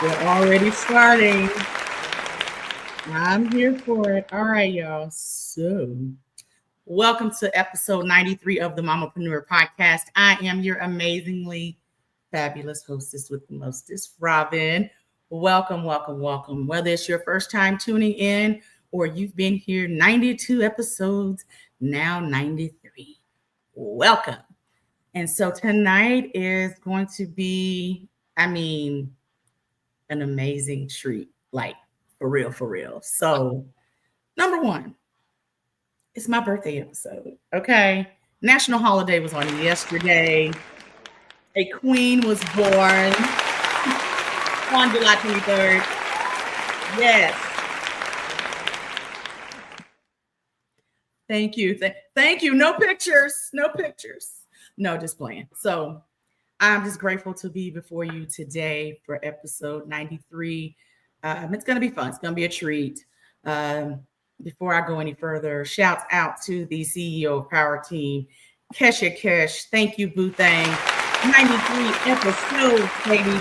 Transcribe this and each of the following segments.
We're already starting. I'm here for it. All right, y'all. So, welcome to episode 93 of the Mamapreneur podcast. I am your amazingly fabulous hostess with the mostest, Robbin. Welcome, welcome, welcome. Whether it's your first time tuning in or you've been here 92 episodes, now 93. Welcome. And so tonight is going to be, an amazing treat. Like, for real, for real. So, number one, it's my birthday episode. Okay. National holiday was on yesterday. A queen was born on July 23rd. Yes. Thank you. Thank you. No pictures. No pictures. No, just playing. So I'm just grateful to be before you today for episode 93. It's going to be fun. It's going to be a treat. Before I go any further, shouts out to the CEO of Power Team, Kesha Kesh. Thank you, Boo Thang. 93 episodes, baby.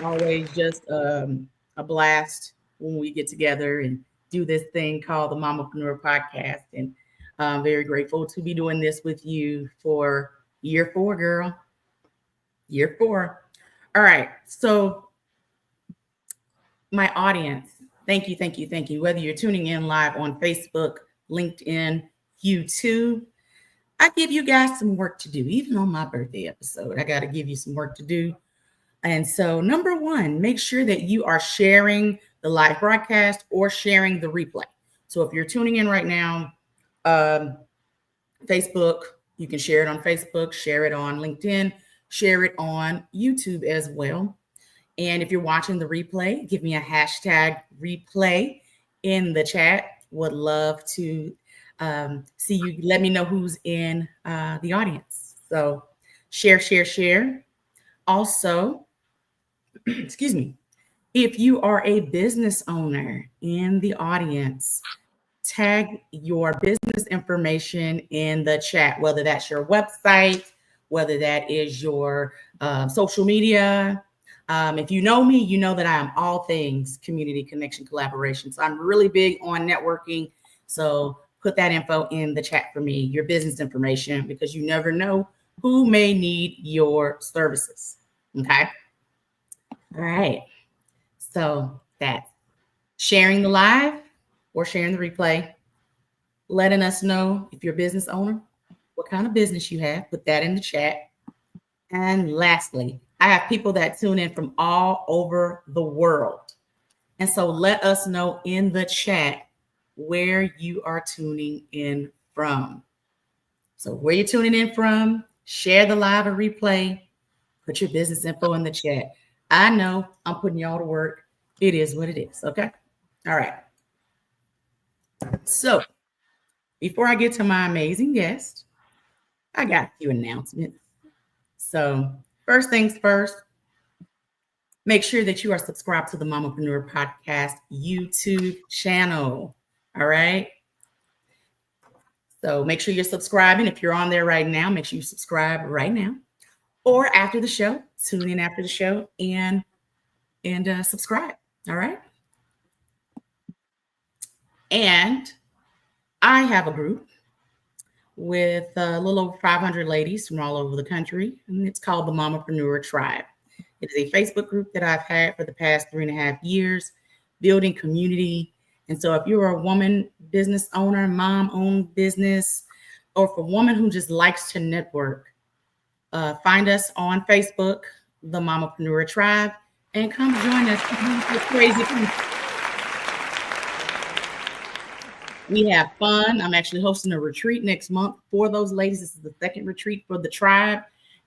Always just a blast when we get together and do this thing called the Mamapreneur podcast. And I'm very grateful to be doing this with you for year 4, girl. Year 4. All right. So my audience, thank you, thank you, thank you. Whether you're tuning in live on Facebook, LinkedIn, YouTube, I give you guys some work to do. Even on my birthday episode, I got to give you some work to do. And so, number one, make sure that you are sharing the live broadcast or sharing the replay. So if you're tuning in right now, Facebook, you can share it on Facebook, share it on LinkedIn, share it on YouTube as well. And if you're watching the replay, give me a hashtag replay in the chat. Would love to see you. Let me know who's in the audience. So share, share, share. Also, excuse me, if you are a business owner in the audience, tag your business information in the chat, whether that's your website, whether that is your social media. If you know me, you know that I am all things community connection collaboration. So I'm really big on networking. So put that info in the chat for me, your business information, because you never know who may need your services. Okay. All right. So that's sharing the live or sharing the replay, letting us know if you're a business owner, what kind of business you have, put that in the chat. And lastly, I have people that tune in from all over the world. And so let us know in the chat where you are tuning in from. So where you're tuning in from, share the live or replay, put your business info in the chat. I know I'm putting y'all to work. It is what it is. Okay. All right. So before I get to my amazing guest, I got a few announcements. So first things first, make sure that you are subscribed to the Mamapreneur Podcast YouTube channel. All right. So make sure you're subscribing. If you're on there right now, make sure you subscribe right now. Or after the show, tune in after the show and subscribe. All right. And I have a group with a little over 500 ladies from all over the country, and it's called the Mamapreneur Tribe. It is a Facebook group that I've had for the past 3.5 years, building community. And so if you're a woman business owner, mom-owned business, or for a woman who just likes to network, find us on Facebook, the Mamapreneur Tribe, and come join us. Crazy people. We have fun. I'm actually hosting a retreat next month for those ladies. This is the second retreat for the tribe.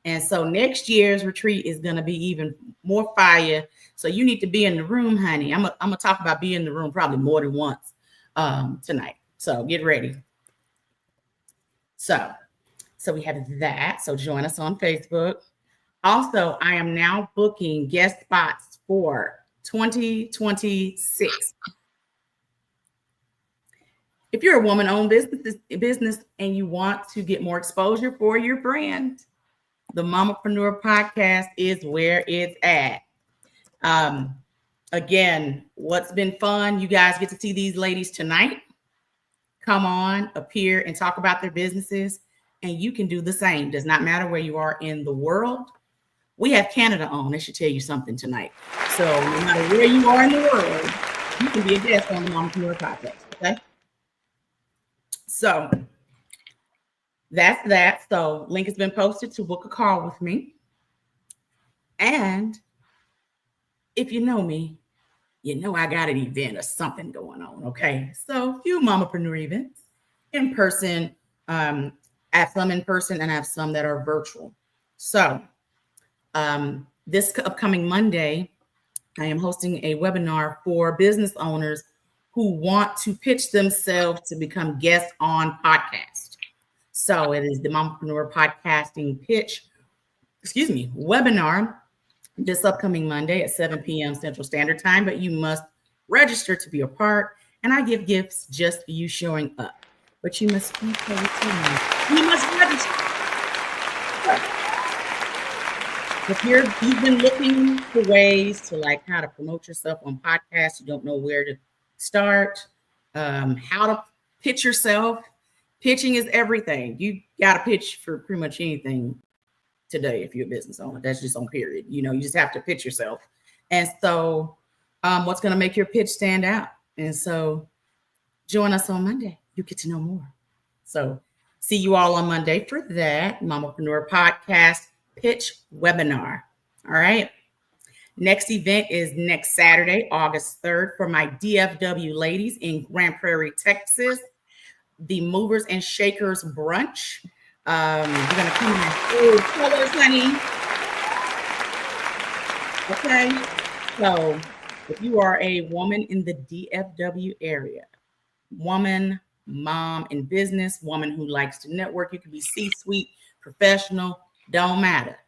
And so next year's retreat is going to be even more fire. So you need to be in the room, honey. I'm going to talk about being in the room probably more than once tonight. So get ready. So we have that. So join us on Facebook. Also, I am now booking guest spots for 2026. If you're a woman-owned business and you want to get more exposure for your brand, The Mamapreneur podcast is where it's at. Again, what's been fun, you guys get to see these ladies tonight come on, appear, and talk about their businesses, and you can do the same. Does not matter where you are in the world. We have Canada on. I should tell you something tonight. So no matter where you are in the world, you can be a guest on the Mamapreneur podcast, okay? So that's that. So link has been posted to book a call with me. And if you know me, you know I got an event or something going on, okay? So a few Mamapreneur events in person. I have some in person and I have some that are virtual. So this upcoming Monday, I am hosting a webinar for business owners who want to pitch themselves to become guests on podcasts. So it is the Mamapreneur Podcasting Pitch, webinar this upcoming Monday at 7 p.m. Central Standard Time, but you must register to be a part, and I give gifts just for you showing up. But you must be paid for me. You must register. If you've been looking for ways to like how to promote yourself on podcasts, you don't know where to start, how to pitch yourself. Pitching is everything. You got to pitch for pretty much anything today if you're a business owner. That's just on period. You know, you just have to pitch yourself. And so what's going to make your pitch stand out? And so join us on Monday. You get to know more. So see you all on Monday for that Mamapreneur Podcast Pitch webinar. All right. Next event is next Saturday, August 3rd, for my DFW ladies in Grand Prairie, Texas. The Movers and Shakers brunch. You're gonna come in full colors, honey. Okay. So if you are a woman in the DFW area, woman, mom in business, woman who likes to network, you can be C-suite, professional, don't matter.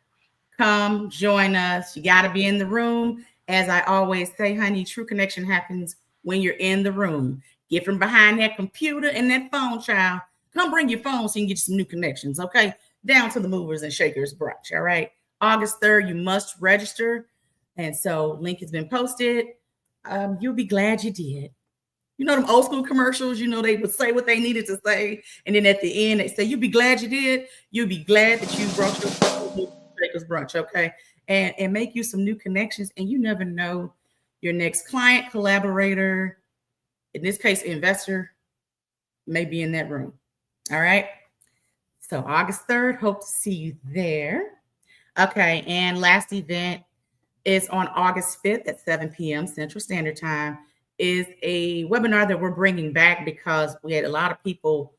Come join us. You got to be in the room. As I always say, honey, true connection happens when you're in the room. Get from behind that computer and that phone, child. Come bring your phone so you can get some new connections, okay? Down to the Movers and Shakers brunch, all right? August 3rd, you must register. And so link has been posted. You'll be glad you did. You know them old school commercials, you know, they would say what they needed to say. And then at the end, they say, you'll be glad you did. You'll be glad that you brought your Shakers brunch, okay? And make you some new connections. And you never know, your next client, collaborator, in this case, investor, may be in that room. All right. So August 3rd, hope to see you there. Okay. And last event is on August 5th at 7 p.m. Central Standard Time, is a webinar that we're bringing back because we had a lot of people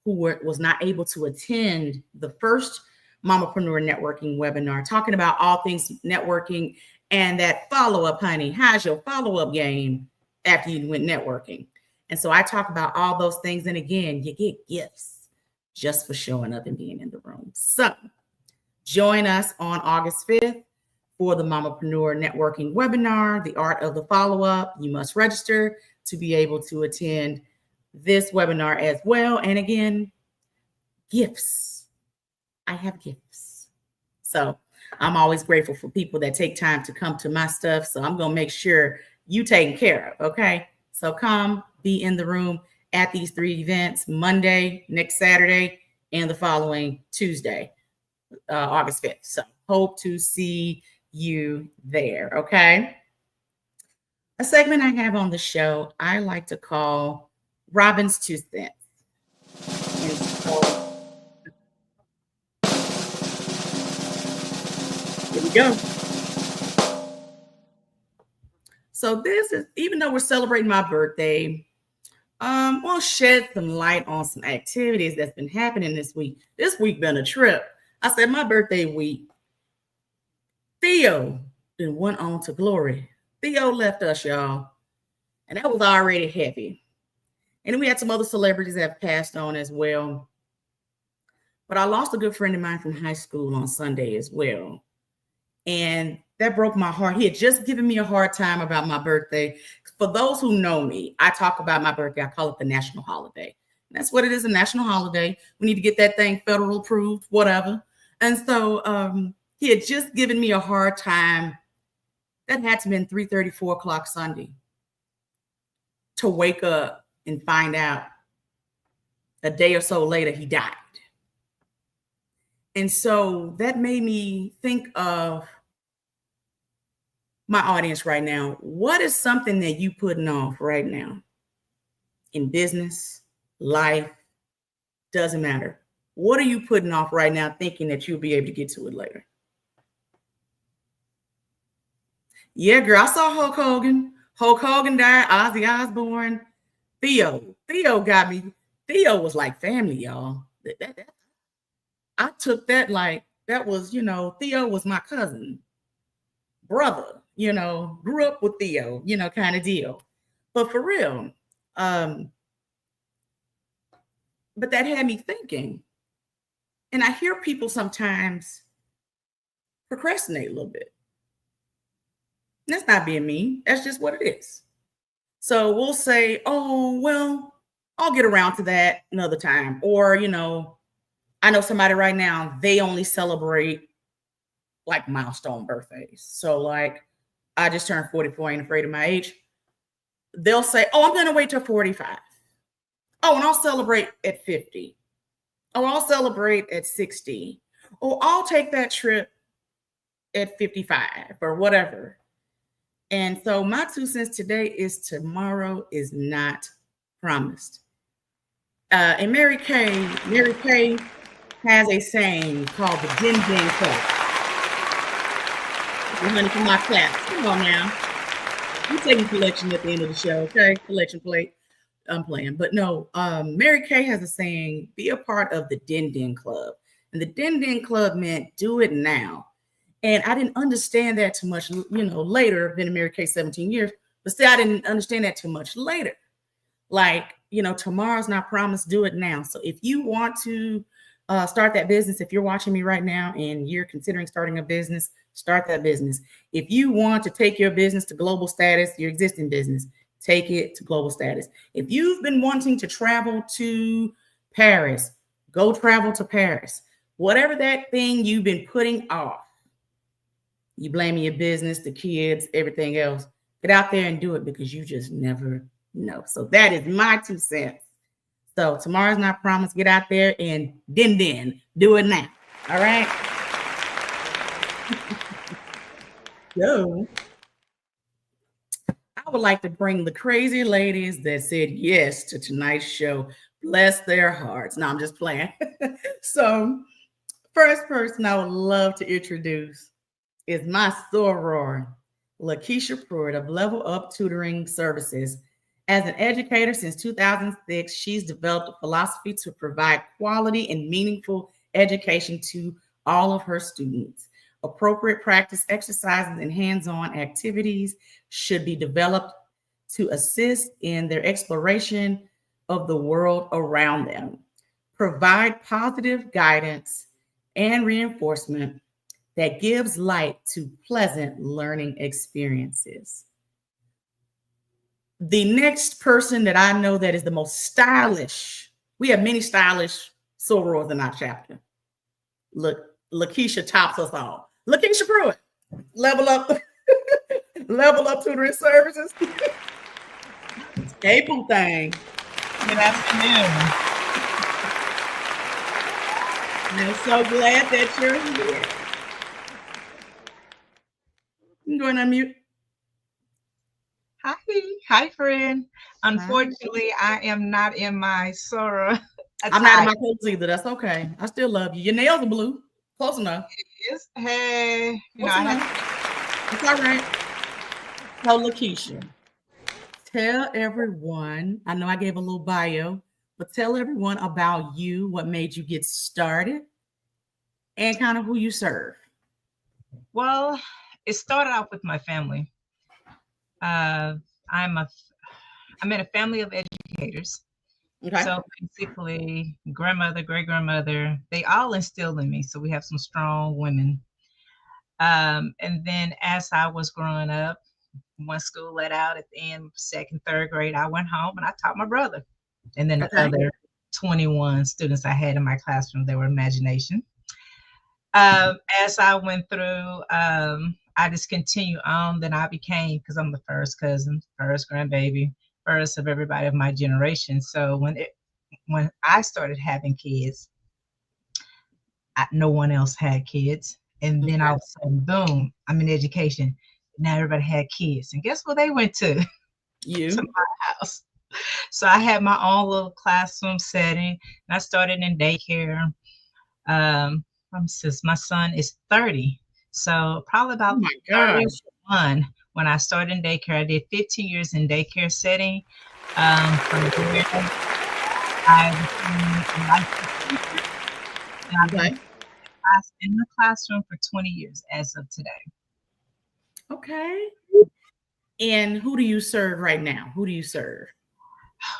who was not able to attend the first Mamapreneur networking webinar, talking about all things networking and that follow-up, honey. How's your follow-up game after you went networking? And so I talk about all those things. And again, you get gifts just for showing up and being in the room. So join us on August 5th for the Mamapreneur networking webinar, The Art of the Follow-Up. You must register to be able to attend this webinar as well. And again, gifts. I have gifts. So I'm always grateful for people that take time to come to my stuff. So I'm going to make sure you taken care of. Okay. So come be in the room at these three events: Monday, next Saturday, and the following Tuesday, August 5th. So hope to see you there. Okay. A segment I have on the show, I like to call Robbin's 2 cents. And so, here we go. So this is, even though we're celebrating my birthday, we'll shed some light on some activities that's been happening this week. This week been a trip. I said my birthday week, Theo then went on to glory. Theo left us, y'all. And that was already heavy. And then we had some other celebrities that have passed on as well. But I lost a good friend of mine from high school on Sunday as well. And that broke my heart. He had just given me a hard time about my birthday. For those who know me, I talk about my birthday. I call it the national holiday. And that's what it is, a national holiday. We need to get that thing federal approved, whatever. And so he had just given me a hard time. That had to have been 3:30, 4 o'clock Sunday, to wake up and find out a day or so later he died. And so that made me think of my audience right now. What is something that you putting off right now in business, life, doesn't matter. What are you putting off right now thinking that you'll be able to get to it later? Yeah, girl, I saw Hulk Hogan. Hulk Hogan died, Ozzy Osbourne, Theo. Theo got me. Theo was like family, y'all. I took that like that was, Theo was my cousin, brother, grew up with Theo, kind of deal. But for real, but that had me thinking. And I hear people sometimes procrastinate a little bit. And that's not being mean. That's just what it is. So we'll say, oh, well, I'll get around to that another time. Or, I know somebody right now, they only celebrate like milestone birthdays. So like, I just turned 44, ain't afraid of my age. They'll say, oh, I'm going to wait till 45. Oh, and I'll celebrate at 50. Oh, I'll celebrate at 60. Oh, I'll take that trip at 55 or whatever. And so my 2 cents today is tomorrow is not promised. And Mary Kay has a saying called the Din Din Quote. You're honey for my class. Come on now. I'm taking collection at the end of the show, okay? Collection plate. I'm playing. But no, Mary Kay has a saying, be a part of the Din Din Club. And the Din Din Club meant do it now. And I didn't understand that too much, later. Been in Mary Kay 17 years, but still I didn't understand that too much later. Like, tomorrow's not promised, do it now. So if you want to start that business, if you're watching me right now and you're considering starting a business, start that business. If you want to take your business to global status, your existing business, take it to global status. If you've been wanting to travel to Paris, go travel to Paris. Whatever that thing you've been putting off, you blaming your business, the kids, everything else, get out there and do it because you just never know. So that is my 2 cents. So tomorrow's not promised. Get out there and din, do it now. All right. So I would like to bring the crazy ladies that said yes to tonight's show. Bless their hearts. No, I'm just playing. So first person I would love to introduce is my soror, Lakeisha Pruitt of Level Up Tutoring Services. As an educator since 2006, she's developed a philosophy to provide quality and meaningful education to all of her students. Appropriate practice exercises and hands-on activities should be developed to assist in their exploration of the world around them. Provide positive guidance and reinforcement that gives light to pleasant learning experiences. The next person that I know that is the most stylish, we have many stylish sorors in our chapter. Look, Lakeisha tops us all. Lakeisha Pruitt, Level Up, Level Up Tutoring Services. Staple thing. Good afternoon. I'm so glad that you're here. I'm going to unmute. Hi, friend. Unfortunately, I am not in my soror attire. I'm not in my clothes either. That's okay. I still love you. Your nails are blue. Close enough. Yes. Hey, It's all right. So, Lakeisha, tell everyone. I know I gave a little bio, but tell everyone about you, what made you get started, and kind of who you serve. Well, it started out with my family. I'm in a family of educators. Okay. So basically, grandmother, great grandmother, they all instilled in me. So we have some strong women. And then as I was growing up, one school let out at the end, second, third grade, I went home and I taught my brother. And then the other 21 students I had in my classroom, they were imagination. As I went through, I just continued on. Then I became, because I'm the first cousin, first grandbaby, first of everybody of my generation. So when I started having kids, no one else had kids, and then Okay. all of a sudden, boom, I'm in education. Now everybody had kids, and guess where they went to? To You. my house. So I had my own little classroom setting, and I started in daycare. Since my son is 30, so probably Oh about my gosh. 31 when I started in daycare. I did 15 years in daycare setting. From there, I became a licensed teacher, and I've been Okay. in the classroom for 20 years as of today. Okay. And who do you serve right now? Who do you serve?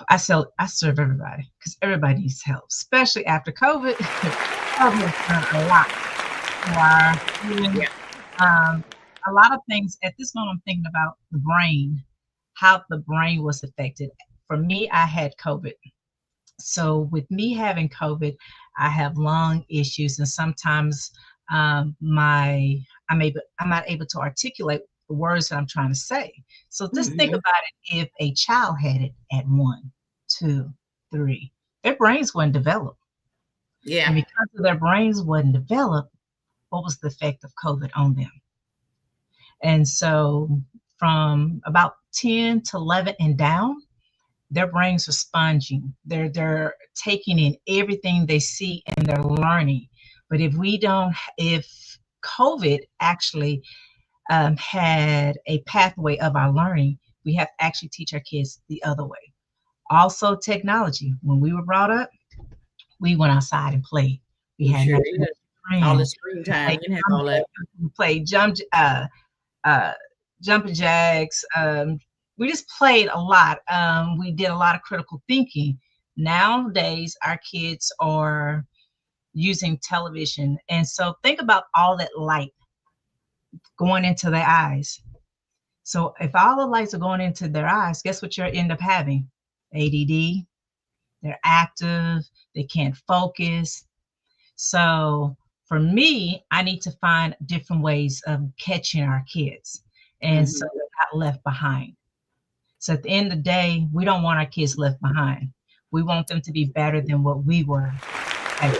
I serve everybody because everybody needs help, especially after COVID. COVID has done a lot to our Yeah. healing. Um, a lot of things at this moment, I'm thinking about the brain, how the brain was affected. For me, I had COVID. So with me having COVID, I have lung issues, and sometimes my I'm not able to articulate the words that I'm trying to say. So just think Mhm. about it: if a child had it at 1, 2, 3, their brains weren't developed, and Yeah. because of their brains wasn't developed, what was the effect of COVID on them? And so from about 10 to 11 and down, their brains are sponging. They're taking in everything they see and they're learning. But if COVID actually had a pathway of our learning, we have to actually teach our kids the other way. Also, technology. When we were brought up, we went outside and played. We We had sure nothing did. but All the friends. screen We time. played We didn't have jump all that. jacks. We played uh, jumping jacks. We just played a lot. We did a lot of critical thinking. Nowadays, our kids are using television. And so think about all that light going into their eyes. So if all the lights are going into their eyes, guess what you end up having? ADD, they're active, they can't focus. So for me, I need to find different ways of catching our kids. And so Mhm. they're not left behind. So at the end of the day, we don't want our kids left behind. We want them to be better than what we were at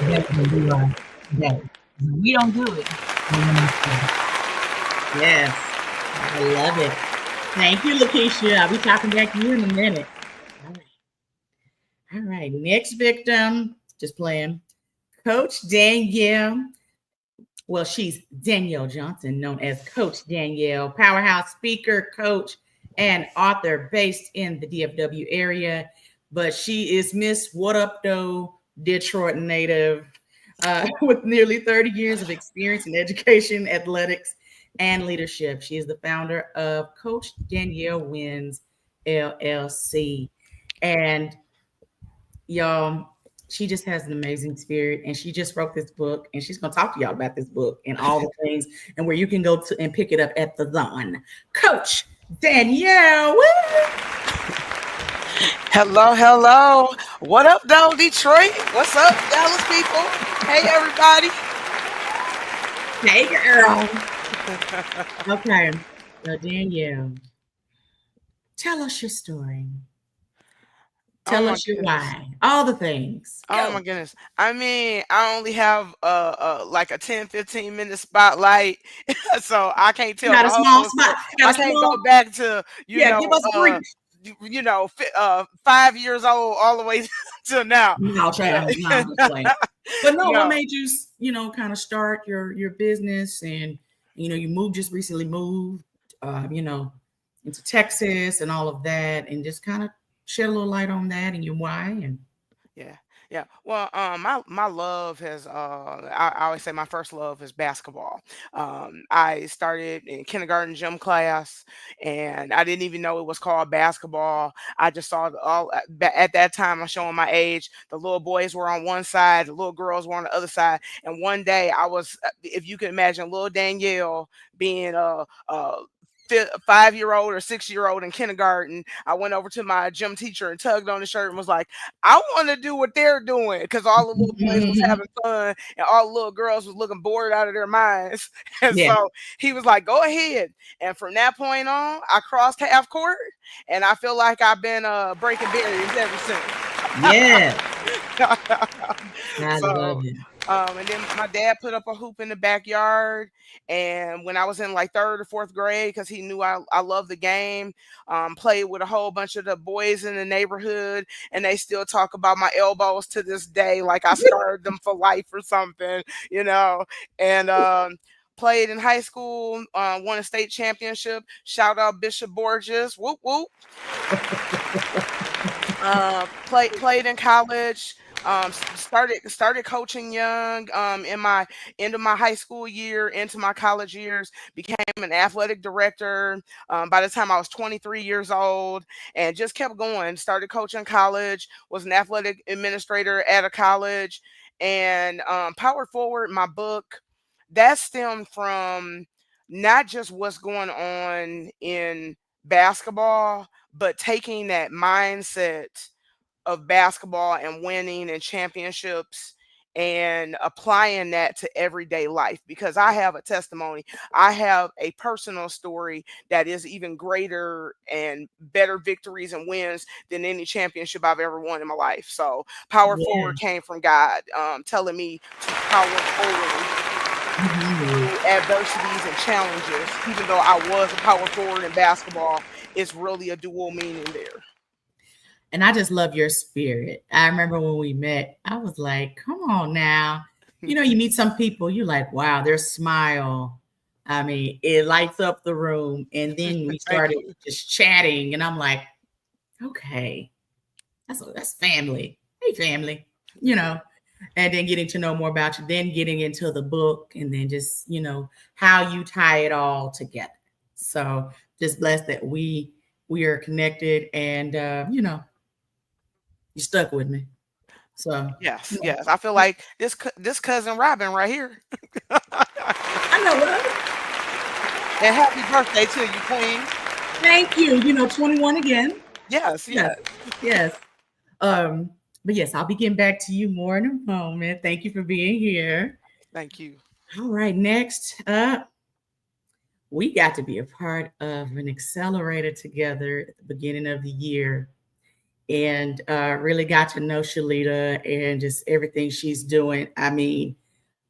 better than we are today. If we don't do it, no one else will. Yes. I love it. Thank you, Lakeisha. I'll be talking back to you in a minute. All right. All right. Next victim. Just playing. Coach Danielle. Well, she's Danielle Johnson, known as Coach Danielle, powerhouse speaker, coach, and author based in the DFW area. But she is Miss What Up Though, Detroit native, with nearly 30 years of experience in education, athletics, and leadership. She is the founder of Coach Danielle Wins LLC. And y'all, she just has an amazing spirit, and she just wrote this book, and she's going to talk to y'all about this book and all the things, and where you can go to and pick it up at the Zon. Coach Danielle. Woo! Hello, hello. What up, though, Detroit? What's up, Dallas people? Hey, everybody. Hey girl. Okay, so Danielle, tell us your story. Oh Tell my us your goodness. why. All the things. Oh Go. my goodness. I mean, I only have like a 10-15 minute spotlight, so I can't You tell got the a small whole spot. story. You got I a can't go small. back to Yeah, give us a brief. 5 years old all the way to now. No, child. No, I'm just But playing. But no, what no, made you, kind of start your business, and you moved just recently moved, uh, you know, into Texas and all of that, and just kind of shed a little light on that and your why and. yeah, yeah. Well, my love has I always say my first love is basketball. I started in kindergarten gym class, and I didn't even know it was called basketball. I just saw at that time. I'm showing my age. The little boys were on one side, the little girls were on the other side. And one day, if you can imagine, little Danielle being 5-year-old or 6-year-old in kindergarten, I went over to my gym teacher and tugged on the shirt and was like, I want to do what they're doing, because all the little boys was having fun and all the little girls was looking bored out of their minds. And Yeah. so he was like, go ahead. And from that point on, I crossed half court, and I feel like I've been breaking barriers ever since. Yeah. I love So it. and then my dad put up a hoop in the backyard. And when I was in like 3rd or 4th grade, because he knew I loved the game, played with a whole bunch of the boys in the neighborhood, and they still talk about my elbows to this day, like I scarred them for life or something, you know. And played in high school, won a state championship. Shout out Bishop Borges, whoop whoop. Played in college. Started coaching young. In my end of my high school year, into my college years, became an athletic director. By the time I was 23 years old, and just kept going. Started coaching college. Was an athletic administrator at a college, and Power Forward, my book, that stemmed from not just what's going on in basketball, but taking that mindset of basketball and winning and championships and applying that to everyday life, because I have a testimony. I have a personal story that is even greater and better victories and wins than any championship I've ever won in my life. So Power Yeah. Forward came from God, telling me to power forward through adversities and challenges. Even though I was a power forward in basketball, it's really a dual meaning there. And I just love your spirit. I remember when we met, I was like, come on now. You know, you meet some people, you're like, wow, their smile. I mean, it lights up the room. And then we Thank started you. just chatting, and I'm like, okay, that's family. Hey, family, you know, and then getting to know more about you, then getting into the book, and then just, how you tie it all together. So just blessed that we are connected, and you stuck with me. So Yes, yes. I feel like this cousin Robbin right here. I know what. And happy birthday to you, Queen. Thank you. 21 again. Yes, Yes, yes. yes. Um, but yes, I'll be getting back to you more in a moment. Thank you for being here. Thank you. All right, next up, we got to be a part of an accelerator together at the beginning of the year, and really got to know Shalita and just everything she's doing. I mean,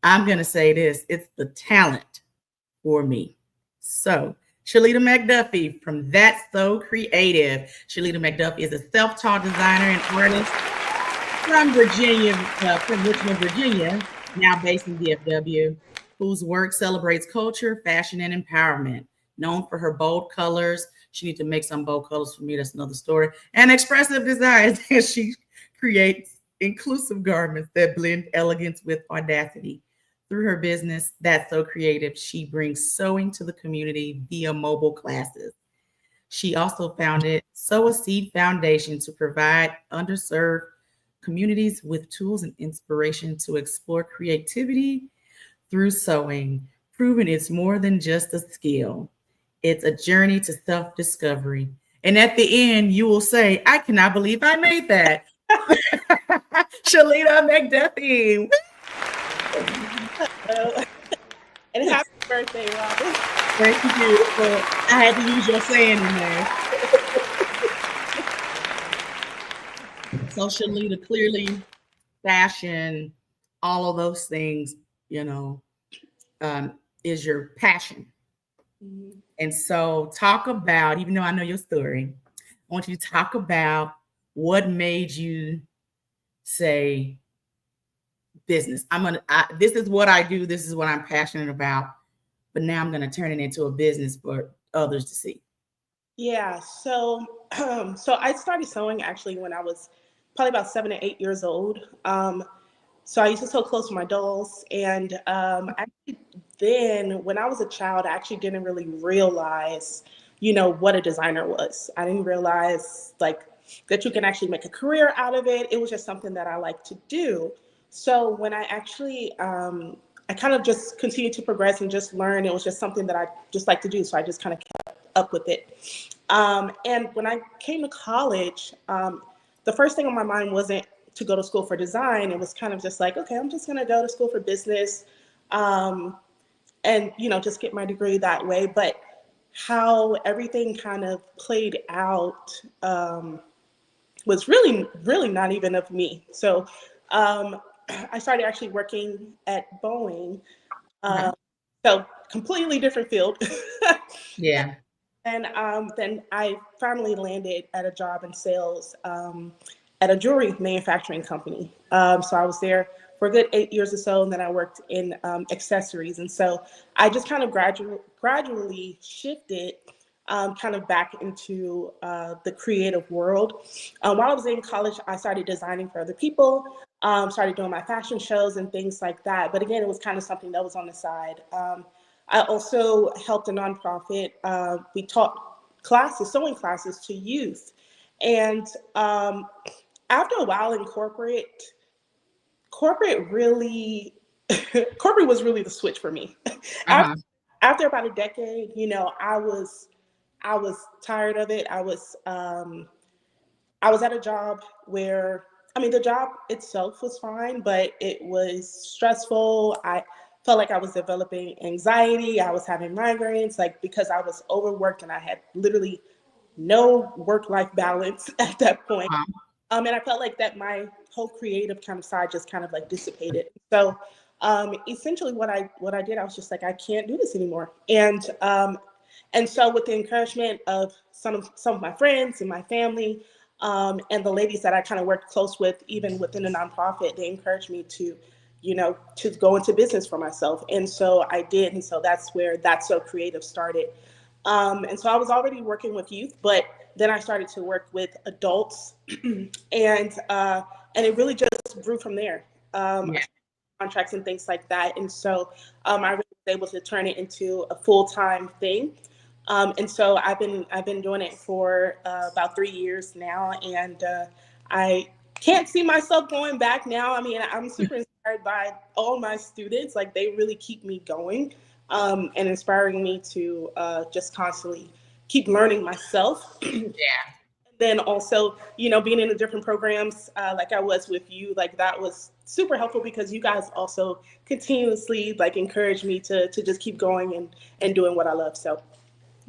I'm going to say this, it's the talent for me. So, Shalita McDuffie from That's So Creative. Shalita McDuffie is a self-taught designer and artist from Virginia, from Richmond, Virginia, now based in DFW, whose work celebrates culture, fashion, and empowerment. Known for her bold colors, she needs to make some bold colors for me. That's another story. And expressive designs, and she creates inclusive garments that blend elegance with audacity. Through her business, That's So Creative, she brings sewing to the community via mobile classes. She also founded Sow a Seed Foundation to provide underserved communities with tools and inspiration to explore creativity through sewing, proving it's more than just a skill. It's a journey to self discovery. And at the end, you will say, I cannot believe I made that. Shalita McDuffie. And happy birthday, Robbin. Thank you. So I had to use your saying in there. So Shalita, clearly fashion, all of those things, is your passion. Mhm. And so talk about, even though I know your story, I want you to talk about what made you say business. This is what I do. This is what I'm passionate about. But now I'm going to turn it into a business for others to see. Yeah, so so I started sewing actually when I was probably about 7 or 8 years old. So I used to sew clothes for my dolls, and actually then when I was a child, I actually didn't really realize, what a designer was. I didn't realize like that you can actually make a career out of it. It was just something that I like to do. So when I actually I kind of just continued to progress and just learn. It was just something that I just like to do. So I just kind of kept up with it. And when I came to college, the first thing on my mind wasn't to go to school for design. It was kind of just like, okay, I'm just going to go to school for business, and, you know, just get my degree that way. But how everything kind of played out was really, really not even of me. So I started actually working at Boeing. Okay. So completely different field. Yeah. And then I finally landed at a job in sales at a jewelry manufacturing company. So I was there for a good 8 years or so, and then I worked in accessories. And so I just kind of gradually shifted kind of back into the creative world. While I was in college, I started designing for other people, started doing my fashion shows and things like that. But again, it was kind of something that was on the side. I also helped a nonprofit. We taught classes, sewing classes to youth. And after a while in corporate really, corporate was really the switch for me. Uh-huh. After about a decade, you know, I was tired of it. I was at a job where, I mean, the job itself was fine, but it was stressful. I felt like I was developing anxiety. I was having migraines, like because I was overworked and I had literally no work-life balance at that point. Uh-huh. And I felt like that my whole creative kind of side just kind of like dissipated. So essentially what I did, I was just like, I can't do this anymore. And so with the encouragement of some of my friends and my family, and the ladies that I kind of worked close with, even within the nonprofit, they encouraged me to, you know, to go into business for myself. And so I did. And so that's where That's So Creative started. And so I was already working with youth, but then I started to work with adults, and it really just grew from there. Yeah. Contracts and things like that. And so I really was able to turn it into a full-time thing. And so I've been doing it for about 3 years now, and I can't see myself going back now. I mean, I'm super inspired by all my students. Like, they really keep me going, and inspiring me to just constantly keep learning myself. Yeah. Then also, you know, being in the different programs, like I was with you, like that was super helpful because you guys also continuously like encourage me to just keep going and doing what I love. So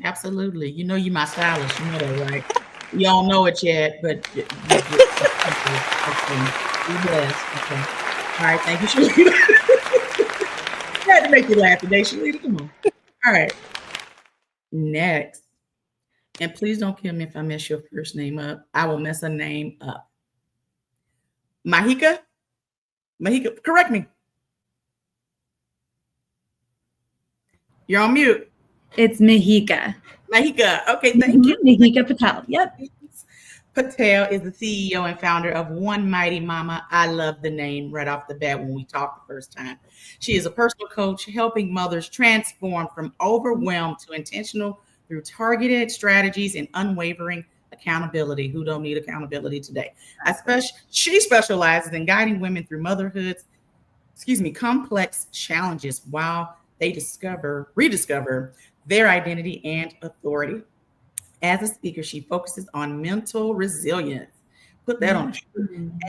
Absolutely. You know, you my stylist. You know that, right? You don't know it yet, but you get okay. Be blessed. Okay. All right. Thank you, Shalita. I had to make you laugh today, Shalita. Come on. All right. Next. And please don't kill me if I mess your first name up. I will mess a name up. Mahika? Mahika, correct me. You're on mute. It's Mahika. Mahika. Okay, thank you. Mahika Patel. Yep. Patel is the CEO and founder of One Mighty Mama. I love the name right off the bat when we talked the first time. She is a personal coach helping mothers transform from overwhelmed to intentional through targeted strategies and unwavering accountability. Who don't need accountability today? She specializes in guiding women through motherhood's, complex challenges while they rediscover their identity and authority. As a speaker, she focuses on mental resilience, put that on,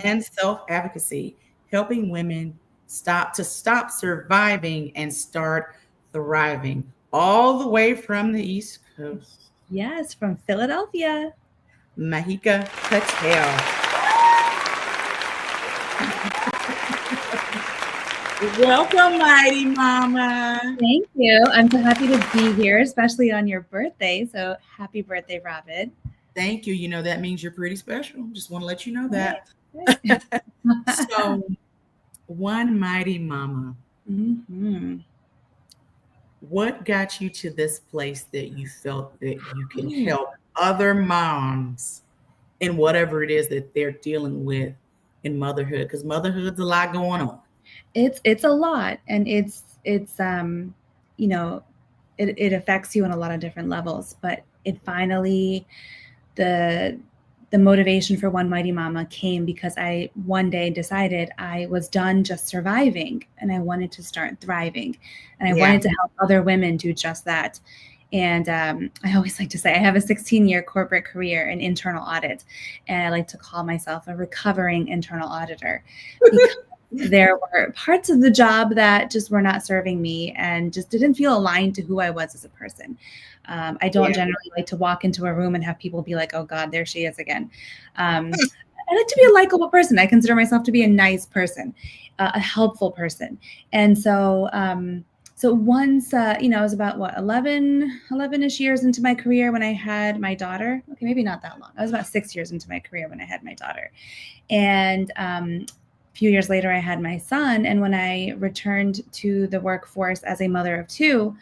and self-advocacy, helping women stop surviving and start thriving, all the way from the East Coast. Yes, from Philadelphia. Mahika Patel. Welcome, Mighty Mama. Thank you. I'm so happy to be here, especially on your birthday. So happy birthday, Robbin. Thank you. You know, that means you're pretty special. Just want to let you know that. So, One Mighty Mama. Mm-hmm. What got you to this place that you felt that you can help other moms in whatever it is that they're dealing with in motherhood? Because motherhood's a lot going on. It's a lot, and it's you know, it affects you on a lot of different levels. But it finally, the motivation for One Mighty Mama came because I one day decided I was done just surviving and I wanted to start thriving, and I wanted to help other women do just that. And I always like to say I have a 16-year corporate career in internal audit, and I like to call myself a recovering internal auditor because there were parts of the job that just were not serving me and just didn't feel aligned to who I was as a person. I don't generally like to walk into a room and have people be like, oh God, there she is again. I like to be a likable person. I consider myself to be a nice person, a helpful person. And so, so once, I was about 11-ish years into my career when I had my daughter. Okay, maybe not that long. I was about 6 years into my career when I had my daughter. And a few years later, I had my son. And when I returned to the workforce as a mother of two,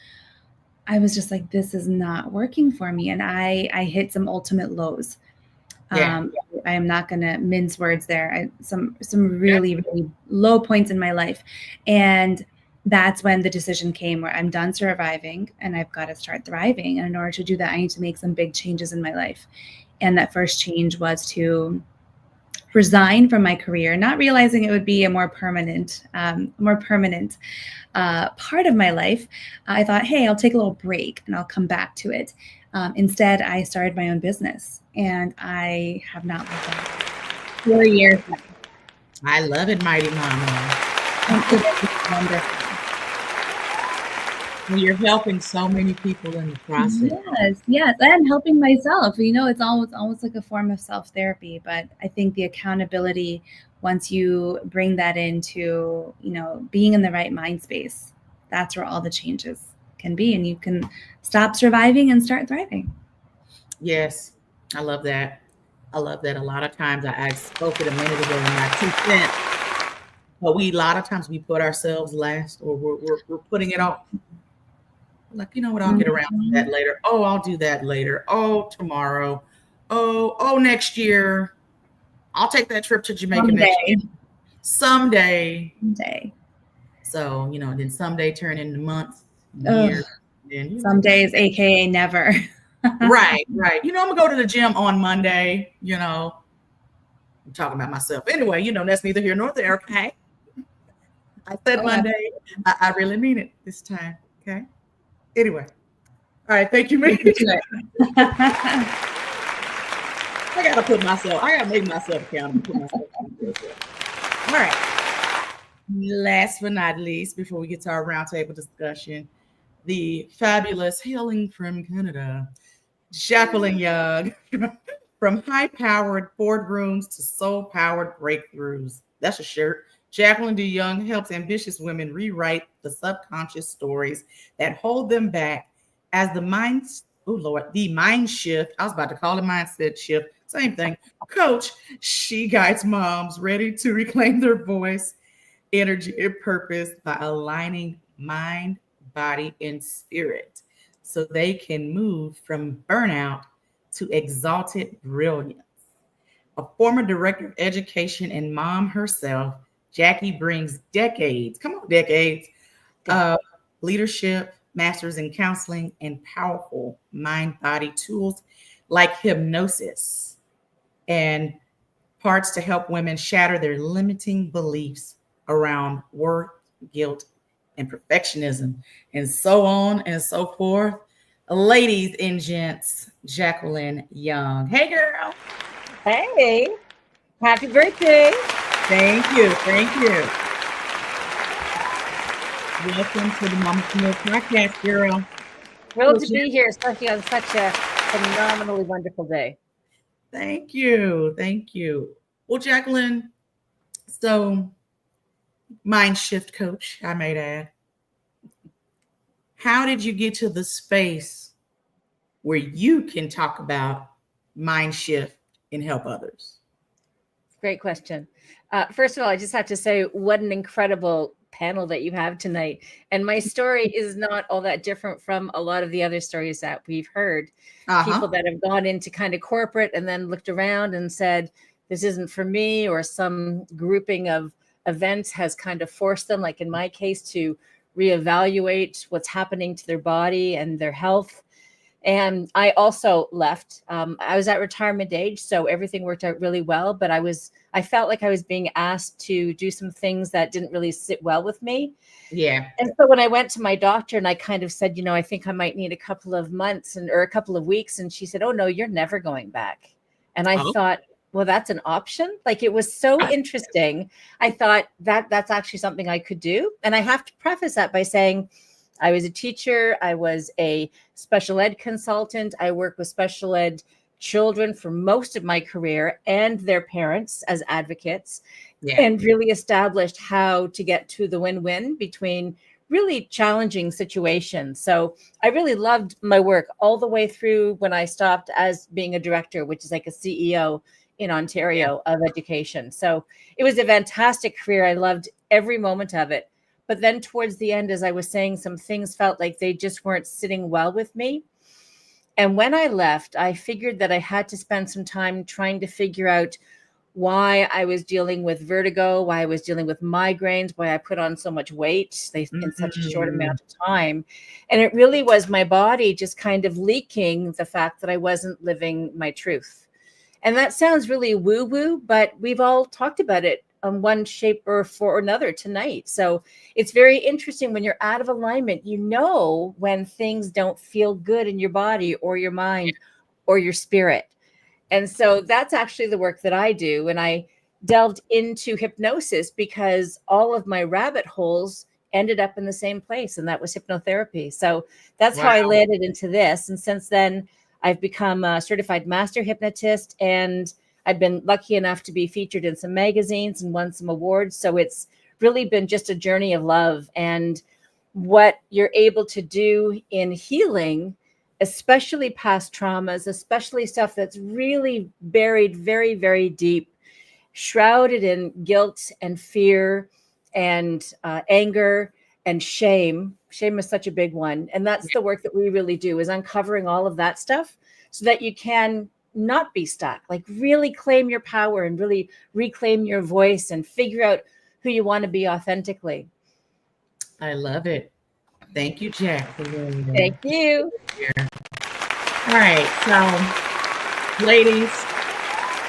I was just like, this is not working for me. And I hit some ultimate lows. I am not going to mince words there. Some really, really low points in my life. And that's when the decision came where I'm done surviving and I've got to start thriving. And in order to do that, I need to make some big changes in my life. And that first change was to resign from my career, not realizing it would be a more permanent part of my life. I thought, hey, I'll take a little break and I'll come back to it. Instead, I started my own business, and I have not looked back. 4 years now. I love it, Mighty Mama. And it is wonderful. Well, you're helping so many people in the process. Yes, and helping myself. It's almost like a form of self-therapy. But I think the accountability, once you bring that into, being in the right mind space, that's where all the changes can be, and you can stop surviving and start thriving. Yes, I love that. A lot of times I spoke it a minute ago in my 2 cents, but a lot of times we put ourselves last, or we're putting it off. Like, you know what, I'll get around to that later. Oh, I'll do that later. Oh, tomorrow. Oh, next year. I'll take that trip to Jamaica next year. Someday. So, then someday turn into months, years. Then, some days, AKA never. Right. I'm going to go to the gym on Monday, I'm talking about myself. Anyway, that's neither here nor there, okay? I said Monday. I really mean it this time, okay? Anyway. All right, thank you, Mary. I got to make myself accountable. All right. Last but not least, before we get to our roundtable discussion, the fabulous, hailing from Canada, Jacqueline Young, from high-powered boardrooms to soul-powered breakthroughs. That's a shirt. Jacqueline D. Young helps ambitious women rewrite the subconscious stories that hold them back as the mind shift. I was about to call it mindset shift. Same thing. Coach, she guides moms ready to reclaim their voice, energy, and purpose by aligning mind, body, and spirit so they can move from burnout to exalted brilliance. A former director of education and mom herself, Jackie brings decades of leadership, masters in counseling, and powerful mind-body tools like hypnosis and parts to help women shatter their limiting beliefs around worth, guilt, and perfectionism, and so on and so forth. Ladies and gents, Jacqueline Young. Hey, girl. Hey, happy birthday. Thank you. Welcome to the Mamapreneur podcast, girl. Thrilled to be here, especially on such a phenomenally wonderful day. Thank you. Well, Jacqueline, so mind shift coach, I might add. How did you get to the space where you can talk about mind shift and help others? Great question. First of all, I just have to say what an incredible panel that you have tonight. And my story is not all that different from a lot of the other stories that we've heard. People that have gone into kind of corporate and then looked around and said, this isn't for me, or some grouping of events has kind of forced them, like in my case, to reevaluate what's happening to their body and their health. And I also left. I was at retirement age, so everything worked out really well. But I I felt like I was being asked to do some things that didn't really sit well with me. Yeah. And so when I went to my doctor and I kind of said, I think I might need a couple of months or a couple of weeks. And she said, oh, no, you're never going back. And I thought, well, that's an option. Like, it was so interesting. I thought that's actually something I could do. And I have to preface that by saying I was a teacher. I was a special ed consultant. I worked with special ed children for most of my career and their parents as advocates, and really established how to get to the win-win between really challenging situations. So I really loved my work all the way through when I stopped as being a director, which is like a CEO in Ontario of education. So it was a fantastic career. I loved every moment of it. But then towards the end, as I was saying, some things felt like they just weren't sitting well with me. And when I left, I figured that I had to spend some time trying to figure out why I was dealing with vertigo, why I was dealing with migraines, why I put on so much weight in such a short amount of time. And it really was my body just kind of leaking the fact that I wasn't living my truth. And that sounds really woo-woo, but we've all talked about it on one shape or for another tonight. So it's very interesting when you're out of alignment, when things don't feel good in your body or your mind or your spirit. And so that's actually the work that I do. And I delved into hypnosis because all of my rabbit holes ended up in the same place, and that was hypnotherapy. So that's how I landed into this. And since then, I've become a certified master hypnotist, and I've been lucky enough to be featured in some magazines and won some awards. So it's really been just a journey of love, and what you're able to do in healing, especially past traumas, especially stuff that's really buried very, very deep, shrouded in guilt and fear and anger and shame. Shame is such a big one. And that's the work that we really do, is uncovering all of that stuff so that you can not be stuck, like really claim your power and really reclaim your voice and figure out who you want to be authentically. I love it. Thank you, Jack. Thank you. All right, so ladies,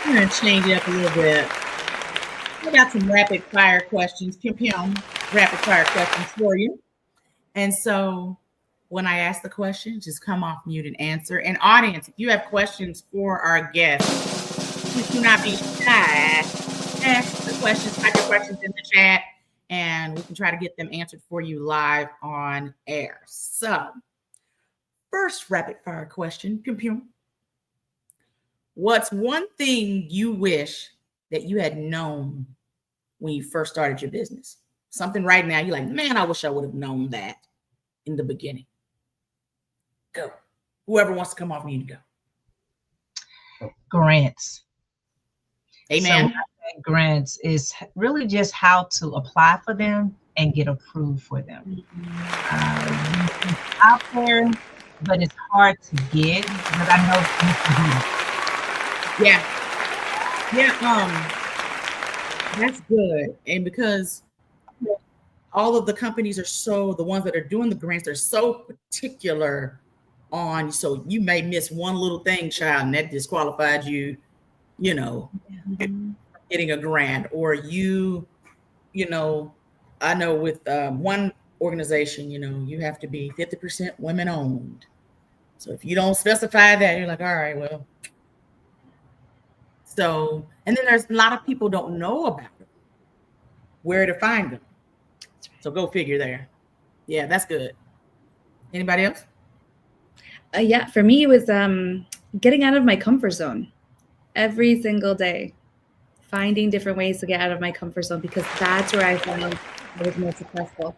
I'm going to change it up a little bit. I got some rapid fire questions, rapid fire questions for you. And so when I ask the question, just come off mute and answer. And audience, if you have questions for our guests, please do not be shy. Ask the questions, type your questions in the chat, and we can try to get them answered for you live on air. So, first rapid fire question, what's one thing you wish that you had known when you first started your business? Something right now you're like, man, I wish I would have known that in the beginning. Go. Whoever wants to come off mute, go. Grants. Amen. So grants is really just how to apply for them and get approved for them. It's out there, but it's hard to get. But I know you can do it. Yeah. That's good. And because all of the companies are the ones that are doing the grants, they're so particular on, so you may miss one little thing, child, and that disqualified you, getting a grant. Or I know with one organization, you have to be 50% women owned. So if you don't specify that, you're like, all right, well. So, and then there's a lot of people don't know about it, where to find them. So go figure there. Yeah, that's good. Anybody else? Yeah, for me, it was getting out of my comfort zone every single day, finding different ways to get out of my comfort zone, because that's where I found I was most successful.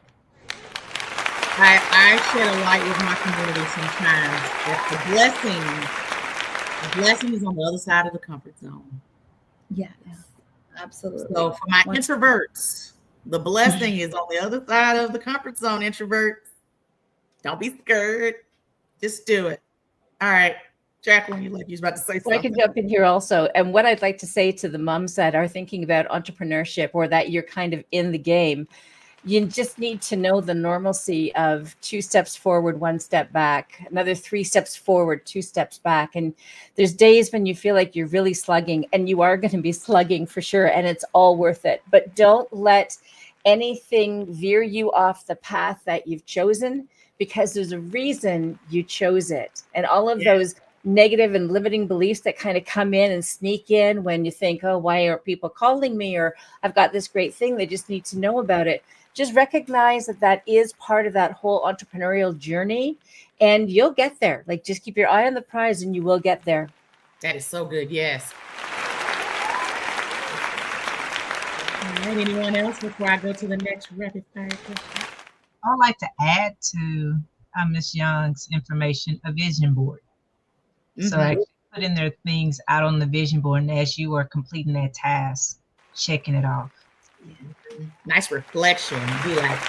I shed a light with my community sometimes that the blessing is on the other side of the comfort zone. Yes, absolutely. So for my introverts, the blessing is on the other side of the comfort zone. Introverts, don't be scared. Just do it. All right. Jacqueline, you was about to say something. I can jump in here also. And what I'd like to say to the moms that are thinking about entrepreneurship, or that you're kind of in the game, You just need to know the normalcy of 2 steps forward, 1 step back, another 3 steps forward, 2 steps back. And there's days when you feel like you're really slugging, and you are going to be slugging for sure. And it's all worth it. But don't let anything veer you off the path that you've chosen, because there's a reason you chose it. And all of those negative and limiting beliefs that kind of come in and sneak in when you think, oh, why aren't people calling me? Or I've got this great thing, they just need to know about it. Just recognize that that is part of that whole entrepreneurial journey, and you'll get there. Like, just keep your eye on the prize and you will get there. That is so good. Yes. All right. Anyone else before I go to the next rapid fire question? I'd like to add to Ms. Young's information a vision board. So actually put in their things out on the vision board, and as you are completing that task, checking it off. Nice reflection. Be like,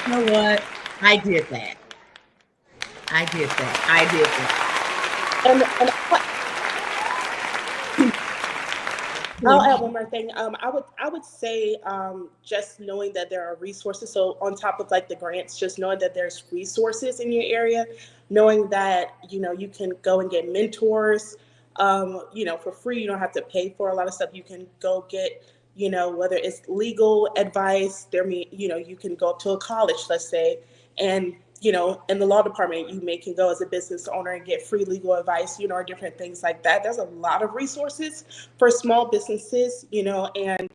you know what? I did that. I did that. I did that. I'll add one more thing. I would say just knowing that there are resources. So on top of like the grants, just knowing that there's resources in your area, knowing that, you know, you can go and get mentors, you know, for free. You don't have to pay for a lot of stuff. You can go get, you know, whether it's legal advice, you know, you can go up to a college, let's say, and, you know, in the law department, you can go as a business owner and get free legal advice, you know, or different things like that. There's a lot of resources for small businesses, you know, and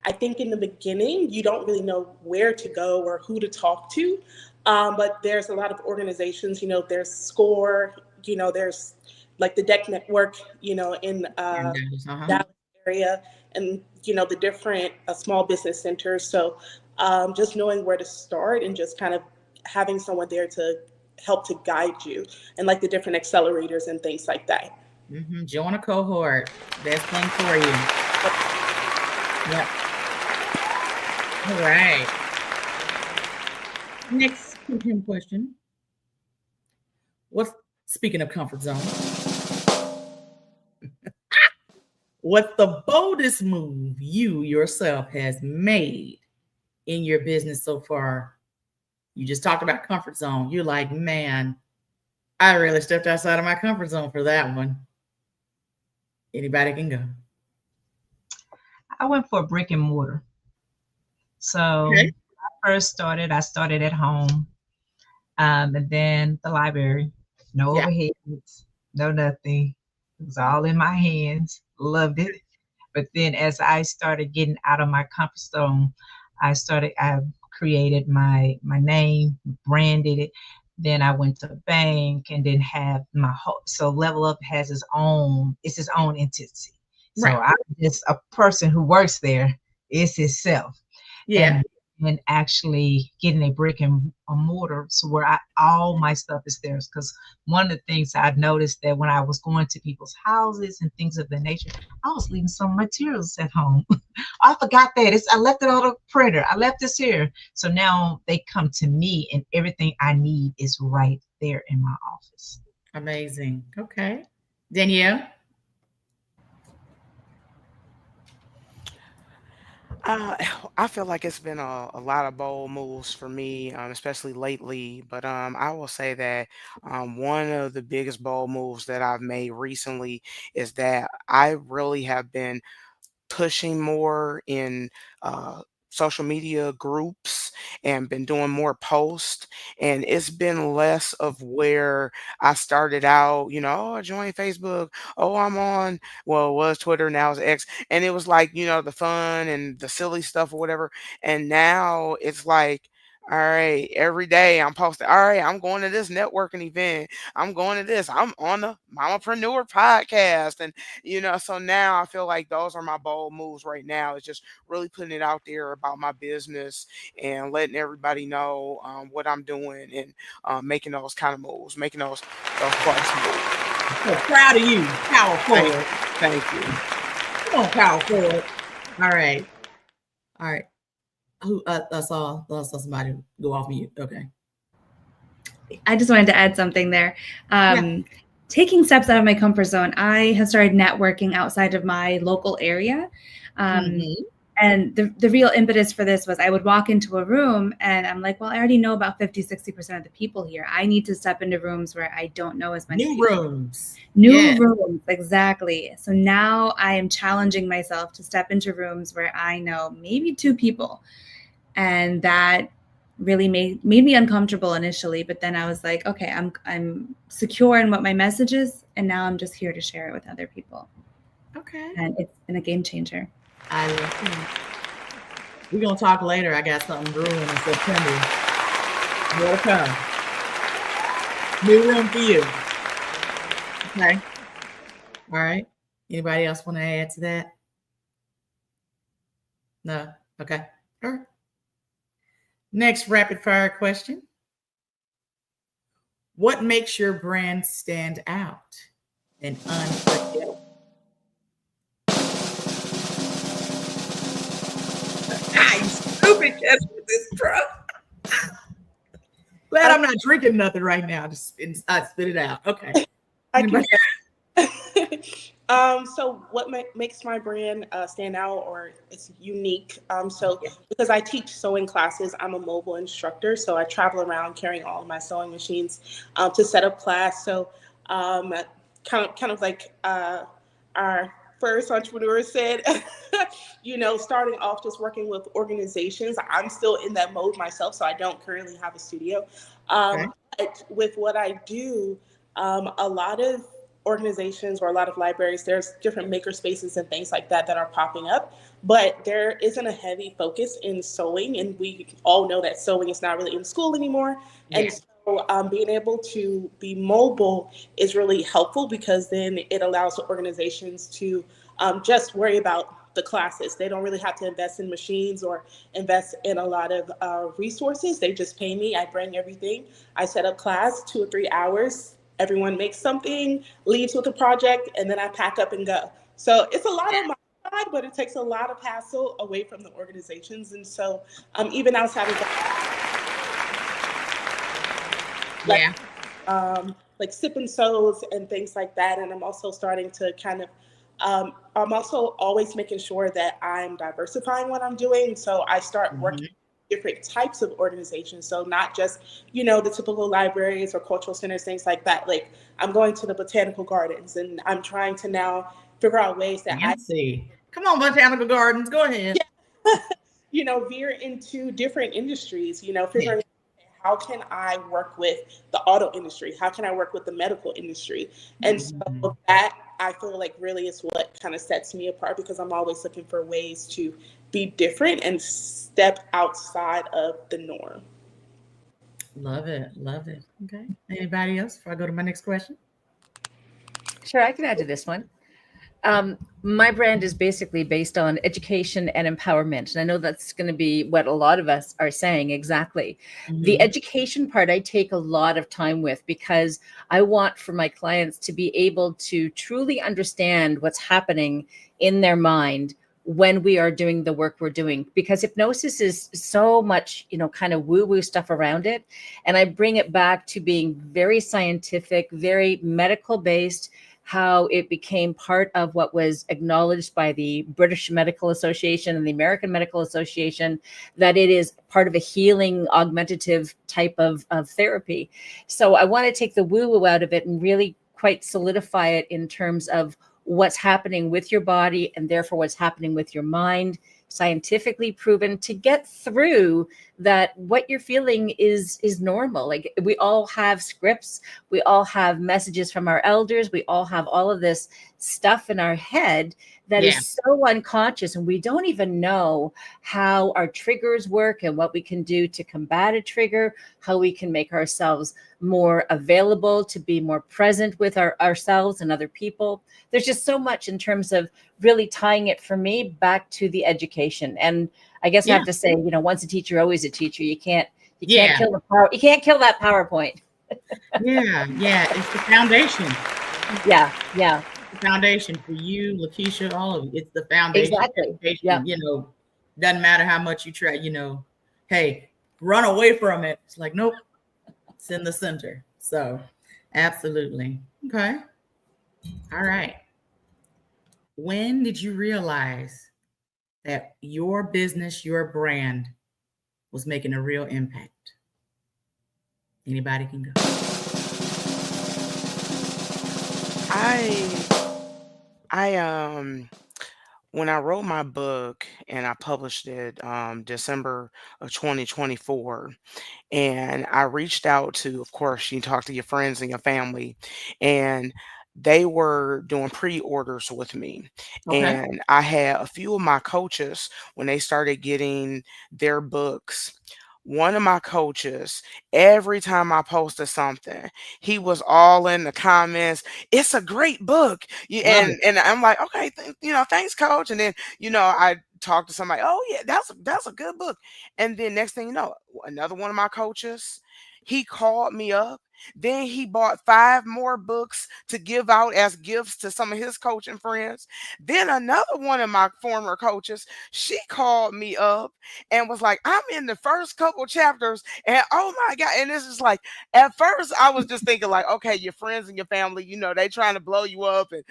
I think in the beginning, you don't really know where to go or who to talk to. But there's a lot of organizations, you know, there's SCORE, you know, there's like the DEC network, you know, in Dallas area, and, you know, the different small business centers. So just knowing where to start and just kind of having someone there to help to guide you, and like the different accelerators and things like that. Join a cohort. Best thing for you. Yep. All right. Next question. Speaking of comfort zone, what's the boldest move you yourself has made in your business so far? You just talked about comfort zone. You're like, man, I really stepped outside of my comfort zone for that one. Anybody can go. I went for a brick and mortar. So when I first started, I started at home, and then the library. No overheads, no nothing. It was all in my hands. Loved it. But then as I started getting out of my comfort zone, I created my name, branded it. Then I went to the bank and then have my whole, so Level Up has its own entity. So I'm just a person who works there. It's itself. Yeah. And actually getting a brick and a mortar, so where all my stuff is there. Because one of the things I noticed that when I was going to people's houses and things of that nature, I was leaving some materials at home. I forgot that. I left it on the printer. I left this here. So now they come to me and everything I need is right there in my office. Amazing. Okay. Danielle? I feel like it's been a lot of bold moves for me, especially lately. But I will say that one of the biggest bold moves that I've made recently is that I really have been pushing more in social media groups and been doing more posts. And it's been less of where I started out, you know, oh, I joined Facebook. Oh, I'm on, well, it was Twitter, now it's X. And it was like, you know, the fun and the silly stuff or whatever. And now it's like, all right, every day I'm posting, all right, I'm going to this networking event. I'm going to this. I'm on the Mamapreneur podcast. And, you know, so now I feel like those are my bold moves right now. It's just really putting it out there about my business and letting everybody know what I'm doing, and making those kind of moves, making those boss moves. So proud of you. Power forward. Thank you. Come on, power forward. All right. Who I saw somebody go off mute. Okay. I just wanted to add something there. Taking steps out of my comfort zone. I have started networking outside of my local area. And And the real impetus for this was I would walk into a room and I'm like, well, I already know about 50-60% of the people here. I need to step into rooms where I don't know as many New people. rooms. New rooms, exactly. So now I am challenging myself to step into rooms where I know maybe 2 people. And that really made me uncomfortable initially, but then I was like, okay, I'm secure in what my message is, and now I'm just here to share it with other people. Okay. And it's been a game changer. I love it. We're gonna talk later. I got something brewing in September. More to come. New room for you. Okay. All right. Anybody else want to add to that? No. Okay. All right. Next rapid fire question. What makes your brand stand out and unforgettable? You stupid guess with this, bro. Glad I'm not drinking nothing right now. I spit it out. Okay. I can. So what makes my brand stand out or it's unique? Because I teach sewing classes, I'm a mobile instructor. So I travel around carrying all of my sewing machines to set up class. So kind of like our first entrepreneur said, starting off just working with organizations. I'm still in that mode myself, so I don't currently have a studio. But with what I do, a lot of organizations or a lot of libraries, there's different maker spaces and things like that are popping up, but there isn't a heavy focus in sewing, and we all know that sewing is not really in school anymore. And so being able to be mobile is really helpful because then it allows organizations to just worry about the classes. They don't really have to invest in machines or invest in a lot of resources. They just pay me. I bring everything. I set up class 2 or 3 hours. Everyone makes something, leaves with a project, and then I pack up and go. So it's a lot on my side, but it takes a lot of hassle away from the organizations. And so even outside of that, like sip and sews and things like that. And I'm also starting to kind of, I'm also always making sure that I'm diversifying what I'm doing. So I start working different types of organizations. So not just, the typical libraries or cultural centers, things like that. Like I'm going to the botanical gardens and I'm trying to now figure out ways that Come on, botanical gardens, go ahead. Veer into different industries, figuring how can I work with the auto industry? How can I work with the medical industry? And so that I feel like really is what kind of sets me apart because I'm always looking for ways to be different and step outside of the norm. Love it. Love it. Okay. Anybody else before I go to my next question? Sure, I can add to this one. My brand is basically based on education and empowerment. And I know that's going to be what a lot of us are saying exactly. The education part I take a lot of time with because I want for my clients to be able to truly understand what's happening in their mind when we are doing the work we're doing, because hypnosis is so much, kind of woo-woo stuff around it. And I bring it back to being very scientific, very medical based, how it became part of what was acknowledged by the British Medical Association and the American Medical Association, that it is part of a healing augmentative type of therapy. So I want to take the woo-woo out of it and really quite solidify it in terms of what's happening with your body and therefore what's happening with your mind, scientifically proven to get through that what you're feeling is normal. Like we all have scripts, we all have messages from our elders, we all have all of this stuff in our head that is so unconscious, and we don't even know how our triggers work and what we can do to combat a trigger, how we can make ourselves more available to be more present with ourselves and other people. There's just so much in terms of really tying it for me back to the education. And I guess I have to say, once a teacher, always a teacher. You can't kill the power. You can't kill that PowerPoint. It's the foundation. Yeah. The foundation for you, Lakeisha, all of you. It's the foundation. Exactly. Yeah. Doesn't matter how much you try, hey, run away from it. It's like, nope, it's in the center. So absolutely. Okay. All right. When did you realize that your business, your brand was making a real impact? Anybody can go. I when I wrote my book and I published it December of 2024, and I reached out to, of course, you talk to your friends and your family, and they were doing pre-orders with me. Okay. And I had a few of my coaches when they started getting their books. One of my coaches, every time I posted something, he was all in the comments. It's a great book. Love it. And I'm like, okay, thanks, coach. And then, I talked to somebody, oh yeah, that's a good book. And then next thing you know, another one of my coaches, he called me up. Then he bought 5 more books to give out as gifts to some of his coaching friends. Then another one of my former coaches, she called me up and was like, I'm in the first couple chapters. And oh my God. And this is like, at first I was just thinking like, okay, your friends and your family, they trying to blow you up and,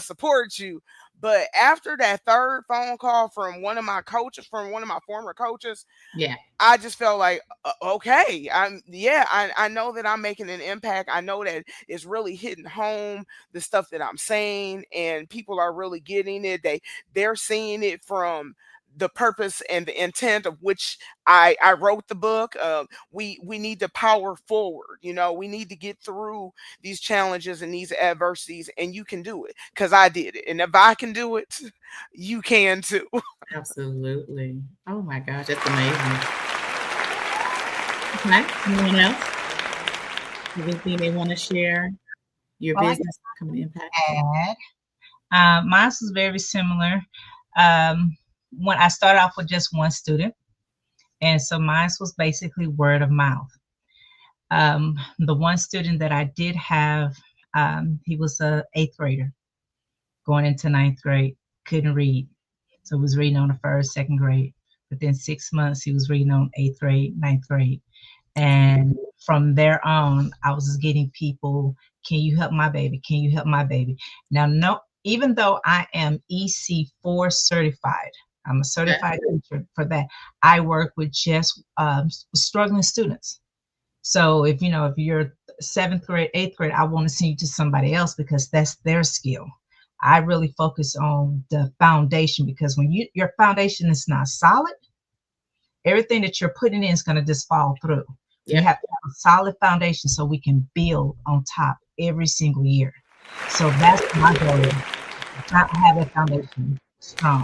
support you. But after that third phone call from one of my coaches, from one of my former coaches, Yeah. I just felt like, okay, I know that I'm making an impact. I know that it's really hitting home, the stuff that I'm saying, and people are really getting it. They're seeing it from the purpose and the intent of which I wrote the book. We need to power forward. We need to get through these challenges and these adversities, and you can do it because I did it. And if I can do it, you can too. Absolutely. Oh my gosh, that's amazing. Okay. Anyone else? Anything they want to share? Your Well, I business coming to impact? Mine was very similar. When I started off with just one student, and so mine was basically word of mouth. The one student that I did have, he was a 8th grader going into 9th grade, couldn't read. So he was reading on the 1st, 2nd grade. Within 6 months, he was reading on 8th grade, 9th grade. And from there on, I was just getting people, can you help my baby? Can you help my baby? Now, no, even though I am EC4 certified, I'm a certified teacher for that, I work with just struggling students. So if you're 7th grade, 8th grade, I want to send you to somebody else because that's their skill. I really focus on the foundation because when your foundation is not solid, everything that you're putting in is going to just fall through. You have to have a solid foundation so we can build on top every single year. So that's my goal, not have a foundation strong.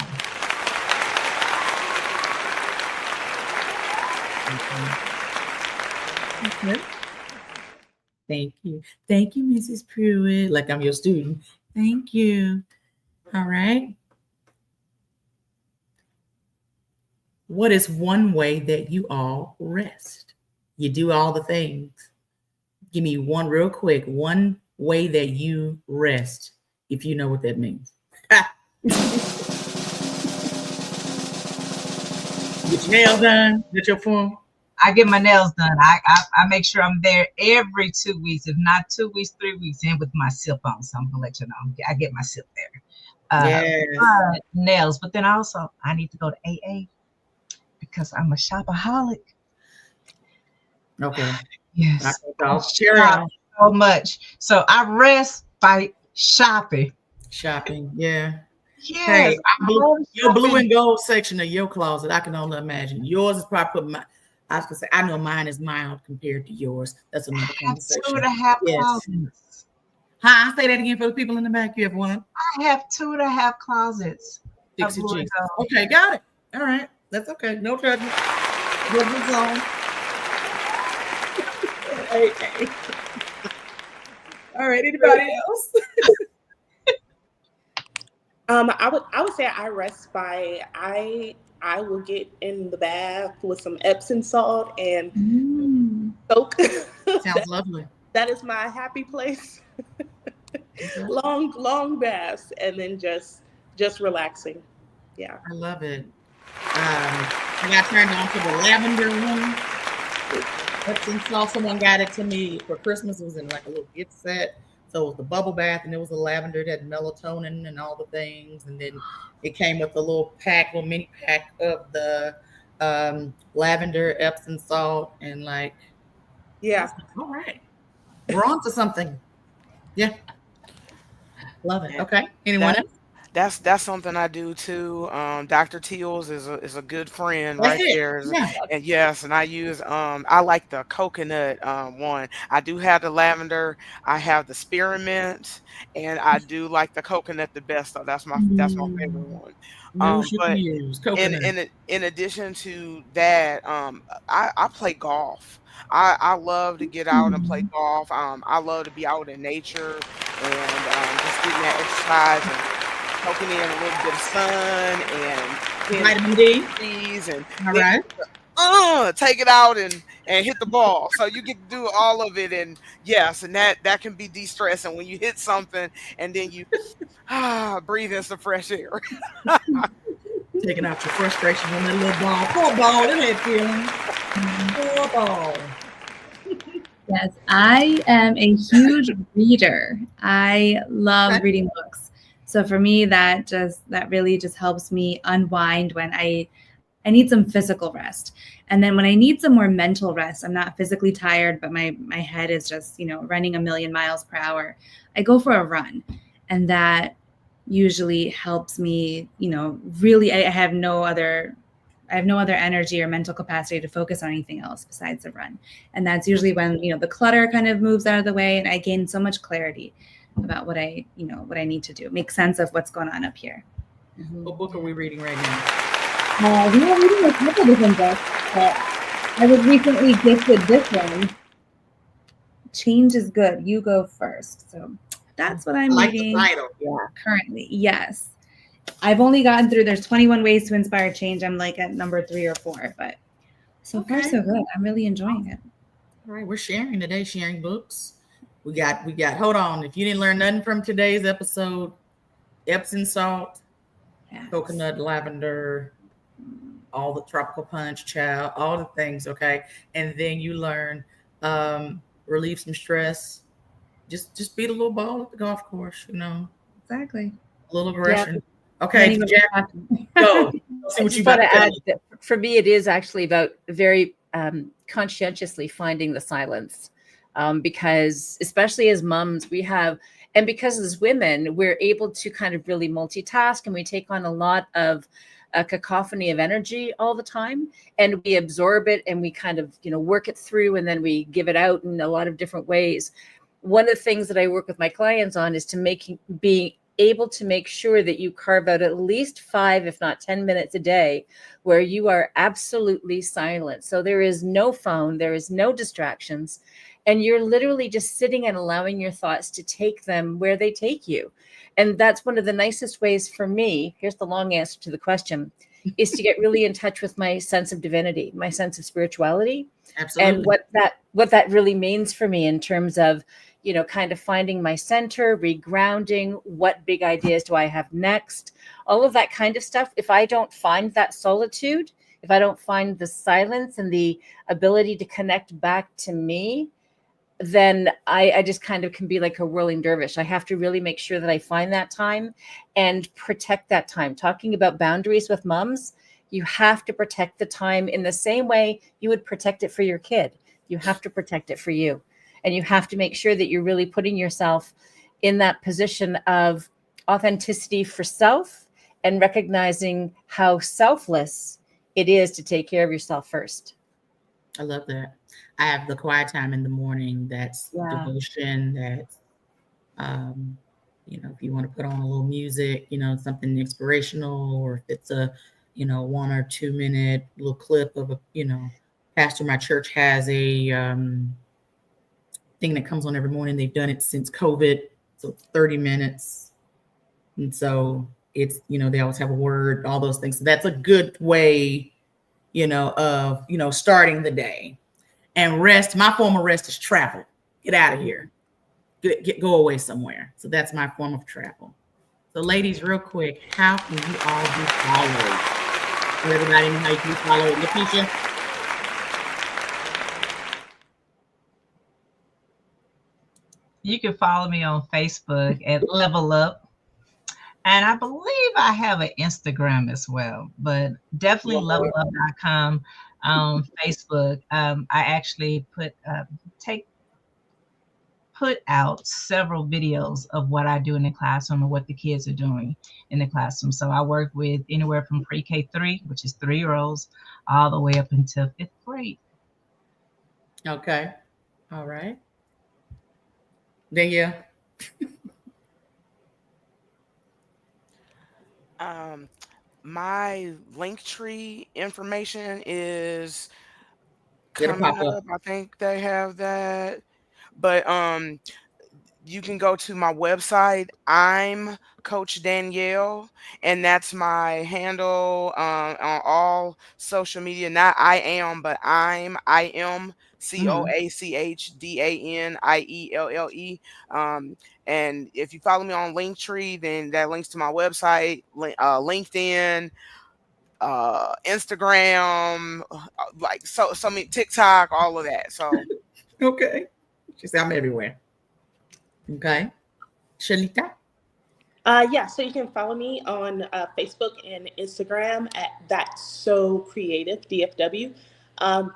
Okay. Thank you. Thank you, Mrs. Pruitt. Like I'm your student. Thank you. All right. What is one way that you all rest? You do all the things. Give me one real quick, one way that you rest, if you know what that means. Get your nails done, get your phone. I get my nails done. I make sure I'm there every 2 weeks, if not 2 weeks, 3 weeks, and with my sip on. So I'm gonna let you know. I get my sip there. Yes. Nails, but then also I need to go to AA because I'm a shopaholic. Okay. Yes. I'll share it so much. So I rest by shopping. Shopping, yeah. Yes. Hey, your blue and gold section of your closet, I can only imagine. Yours is probably I was gonna say, I know mine is mild compared to yours. That's another conversation. 2.5 closets. Huh? Say that again for the people in the back. You have one? I have 2.5 closets. Fix it, Jesus. Okay, got it. All right. That's okay. No judgment. Judgment zone. Okay. All right. Anybody else? I would say I rest by I will get in the bath with some Epsom salt and soak. Sounds lovely. That is my happy place. long baths and then just relaxing. Yeah. I love it. I got turned on to the lavender one. Epsom salt. Someone got it to me for Christmas. It was in like a little gift set. So it was the bubble bath, and it was the lavender that had melatonin and all the things. And then it came with a little mini pack of the lavender, Epsom salt, and like, Yeah. all right, we're on to something. Yeah, love it. Yeah. Okay, anyone That else? that's something I do too. Dr. Teal's is a good friend That's right it. there. Yeah. And yes, and I use I like the coconut one. I do have the lavender, I have the spearmint, and I do like the coconut the best though. That's my favorite Mm, one. no sugar But used. Coconut. in addition to that, I play golf. I love to get out and play Mm. golf. I love to be out in nature and just getting that exercise and soaking in a little bit of sun and seeing the Vitamin D. trees, and All then right. take it out and hit the ball. So you get to do all of it, and yes, and that can be de-stressing when you hit something and then you breathe in some fresh air. Taking out your frustration on that little ball. Poor ball. Isn't it feeling? Poor ball. Yes, I am a huge reader. I love Okay. reading books. So for me, that really just helps me unwind when I need some physical rest. And then when I need some more mental rest, I'm not physically tired, but my head is just, running a million miles per hour. I go for a run. And that usually helps me, really I have no other energy or mental capacity to focus on anything else besides the run. And that's usually when, the clutter kind of moves out of the way and I gain so much clarity about what I need to do. Make sense of what's going on up here. What book are we reading right now? We are reading a couple different books, but I was recently gifted this one. Change is Good. You Go First. So that's what I'm reading. The title. Yeah, currently. Yes. I've only gotten through, there's 21 ways to inspire change. I'm like at number 3 or 4, but so far so good. I'm really enjoying it. All right, we're sharing today, sharing books. We got, hold on. If you didn't learn nothing from today's episode, Epsom salt, Yes. coconut, lavender, all the tropical punch, child, all the things, okay? And then you learn relieve some stress. Just beat a little ball at the golf course, Exactly. a little aggression. Yeah. Okay, Jack, go. See I what you just want got to add that for me, it is actually about very conscientiously finding the silence, because especially as moms, and because as women, we're able to kind of really multitask, and we take on a lot of a cacophony of energy all the time, and we absorb it and we kind of work it through, and then we give it out in a lot of different ways. One of the things that I work with my clients on is being able to make sure that you carve out at least 5, if not 10 minutes a day where you are absolutely silent. So there is no phone, there is no distractions, and you're literally just sitting and allowing your thoughts to take them where they take you. And that's one of the nicest ways for me, here's the long answer to the question, is to get really in touch with my sense of divinity, my sense of spirituality. Absolutely. And what that really means for me in terms of kind of finding my center, regrounding, what big ideas do I have next, all of that kind of stuff. If I don't find that solitude, if I don't find the silence and the ability to connect back to me, then I just kind of can be like a whirling dervish. I have to really make sure that I find that time and protect that time. Talking about boundaries with moms, you have to protect the time in the same way you would protect it for your kid. You have to protect it for you. And you have to make sure that you're really putting yourself in that position of authenticity for self and recognizing how selfless it is to take care of yourself first. I love that. I have the quiet time in the morning. That's devotion. That's, if you want to put on a little music, something inspirational, or if it's a, 1 or 2 minute little clip of pastor. My church has a thing that comes on every morning. They've done it since COVID. So it's 30 minutes. And so it's, they always have a word, all those things. So that's a good way, of, starting the day. And rest, my form of rest is travel. Get out of here. Go away somewhere. So that's my form of travel. So ladies, real quick, how can you all be followed? Let everybody know how you can be followed. Lakeisha? You can follow me on Facebook at Level Up. And I believe I have an Instagram as well, but definitely levelup.com on Facebook. I actually take put out several videos of what I do in the classroom and what the kids are doing in the classroom. So I work with anywhere from pre-K 3, which is 3-year-olds, all the way up until 5th grade. Okay. All right. Danielle. My link tree information is It'll coming pop up. up. I think they have that. But you can go to my website. I'm Coach Danielle, and that's my handle on all social media. Not I am, but I am CoachDanielle. And if you follow me on Linktree, then that links to my website, LinkedIn, Instagram, like so many TikTok, all of that. So Okay. She said I'm everywhere. Okay. Shalita. Yeah, so you can follow me on Facebook and Instagram at That's So Creative DFW,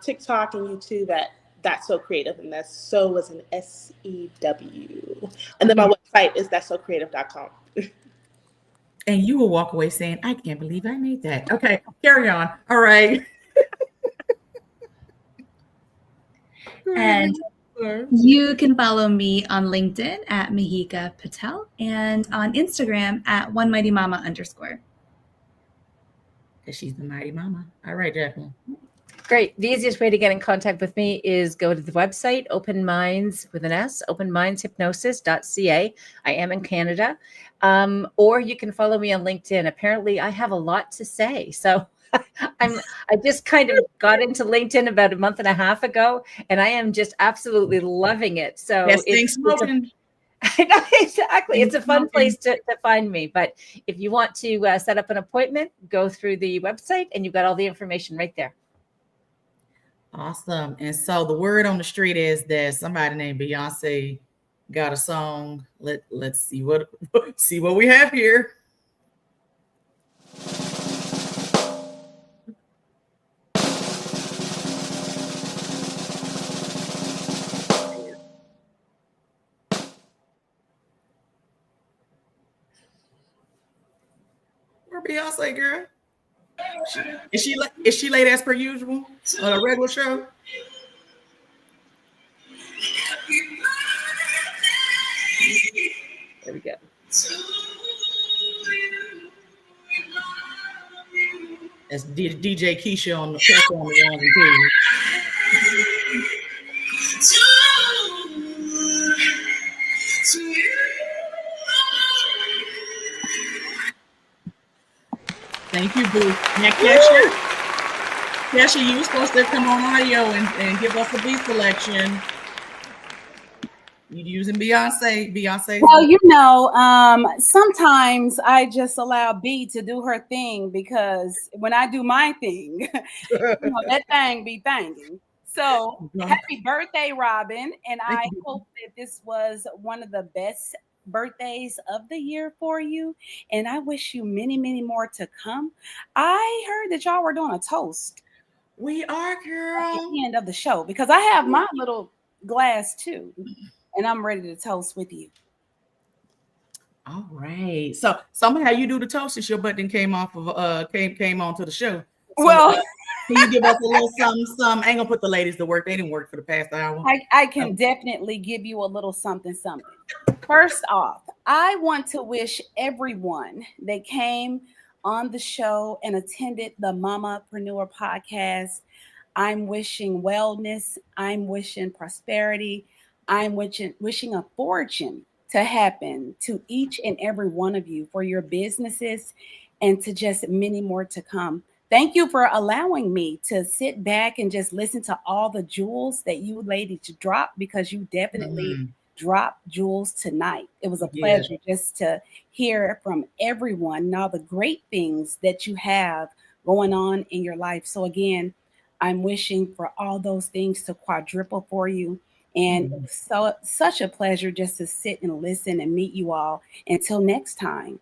TikTok and YouTube at That's So Creative, and that's so as an SEW. And then my website is that'ssocreative.com. And you will walk away saying, I can't believe I made that. Okay, carry on. All right. And you can follow me on LinkedIn at Mahika Patel and on Instagram at OneMightyMama_. Because she's the mighty mama. All right, Jacqueline. Great. The easiest way to get in contact with me is go to the website, Open Minds with an S, openmindshypnosis.ca. I am in Canada. Or you can follow me on LinkedIn. Apparently, I have a lot to say. So I just kind of got into LinkedIn about a month and a half ago, and I am just absolutely loving it. So smoking. I know, exactly. It's a fun place to find me. But if you want to set up an appointment, go through the website, and you've got all the information right there. Awesome. And so the word on the street is that somebody named Beyonce got a song. Let's see what we have here. Where Beyonce, girl? Is she late as per usual on a regular show? There we go. That's DJ Keisha on the platform on the ones and twos. Thank you, Boo. Now, Kesha, you were supposed to come on audio and give us a beat selection. You using Beyonce? Well, sometimes I just allow B to do her thing, because when I do my thing, that thing be thanging. So happy birthday, Robbin. And I hope that this was one of the best birthdays of the year for you. And I wish you many, many more to come. I heard that y'all were doing a toast. We are, girl. At the end of the show, because I have my little glass too. And I'm ready to toast with you. All right. So somehow you do the toast since your butt then came off of came onto the show. So, well, can you give us a little something? I ain't gonna put the ladies to work. They didn't work for the past hour. I can definitely give you a little something. First off, I want to wish everyone that came on the show and attended the Mamapreneur podcast. I'm wishing wellness. I'm wishing prosperity. I'm wishing a fortune to happen to each and every one of you for your businesses, and to just many more to come. Thank you for allowing me to sit back and just listen to all the jewels that you ladies dropped, because you definitely dropped jewels tonight. It was a pleasure just to hear from everyone and all the great things that you have going on in your life. So again, I'm wishing for all those things to quadruple for you. And it was such a pleasure just to sit and listen and meet you all. Until next time,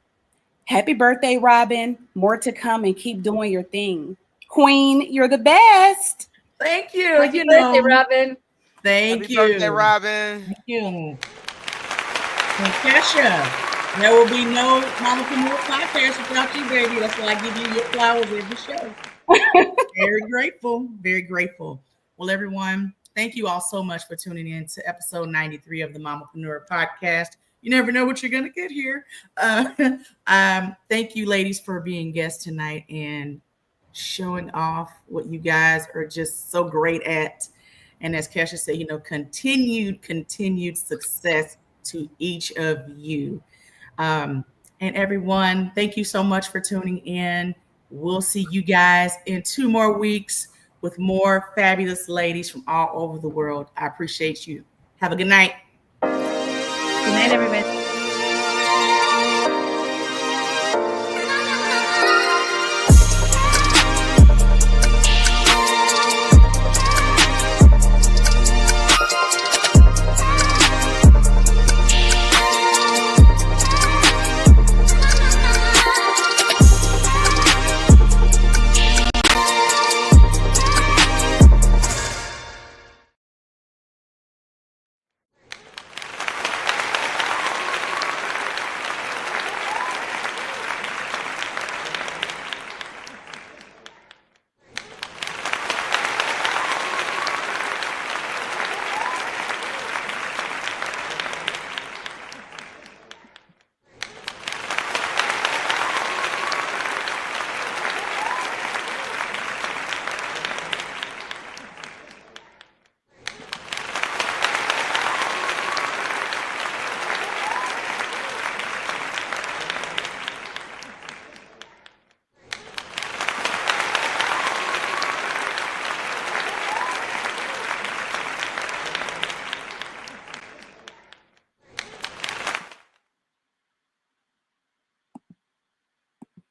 happy birthday, Robbin. More to come, and keep doing your thing. Queen, you're the best. Thank you. Happy birthday, Robbin. Thank you. Happy birthday, Robbin. Thank you. And Kesha, there will be no Mamapreneur podcast without you, baby. That's why I give you your flowers every show. Very grateful. Very grateful. Well, everyone, thank you all so much for tuning in to episode 93 of the Mamapreneur podcast. You never know what you're going to get here. Thank you, ladies, for being guests tonight and showing off what you guys are just so great at. And as Kesha said, continued success to each of you. And everyone, thank you so much for tuning in. We'll see you guys in 2 more weeks with more fabulous ladies from all over the world. I appreciate you. Have a good night. Good night, everybody.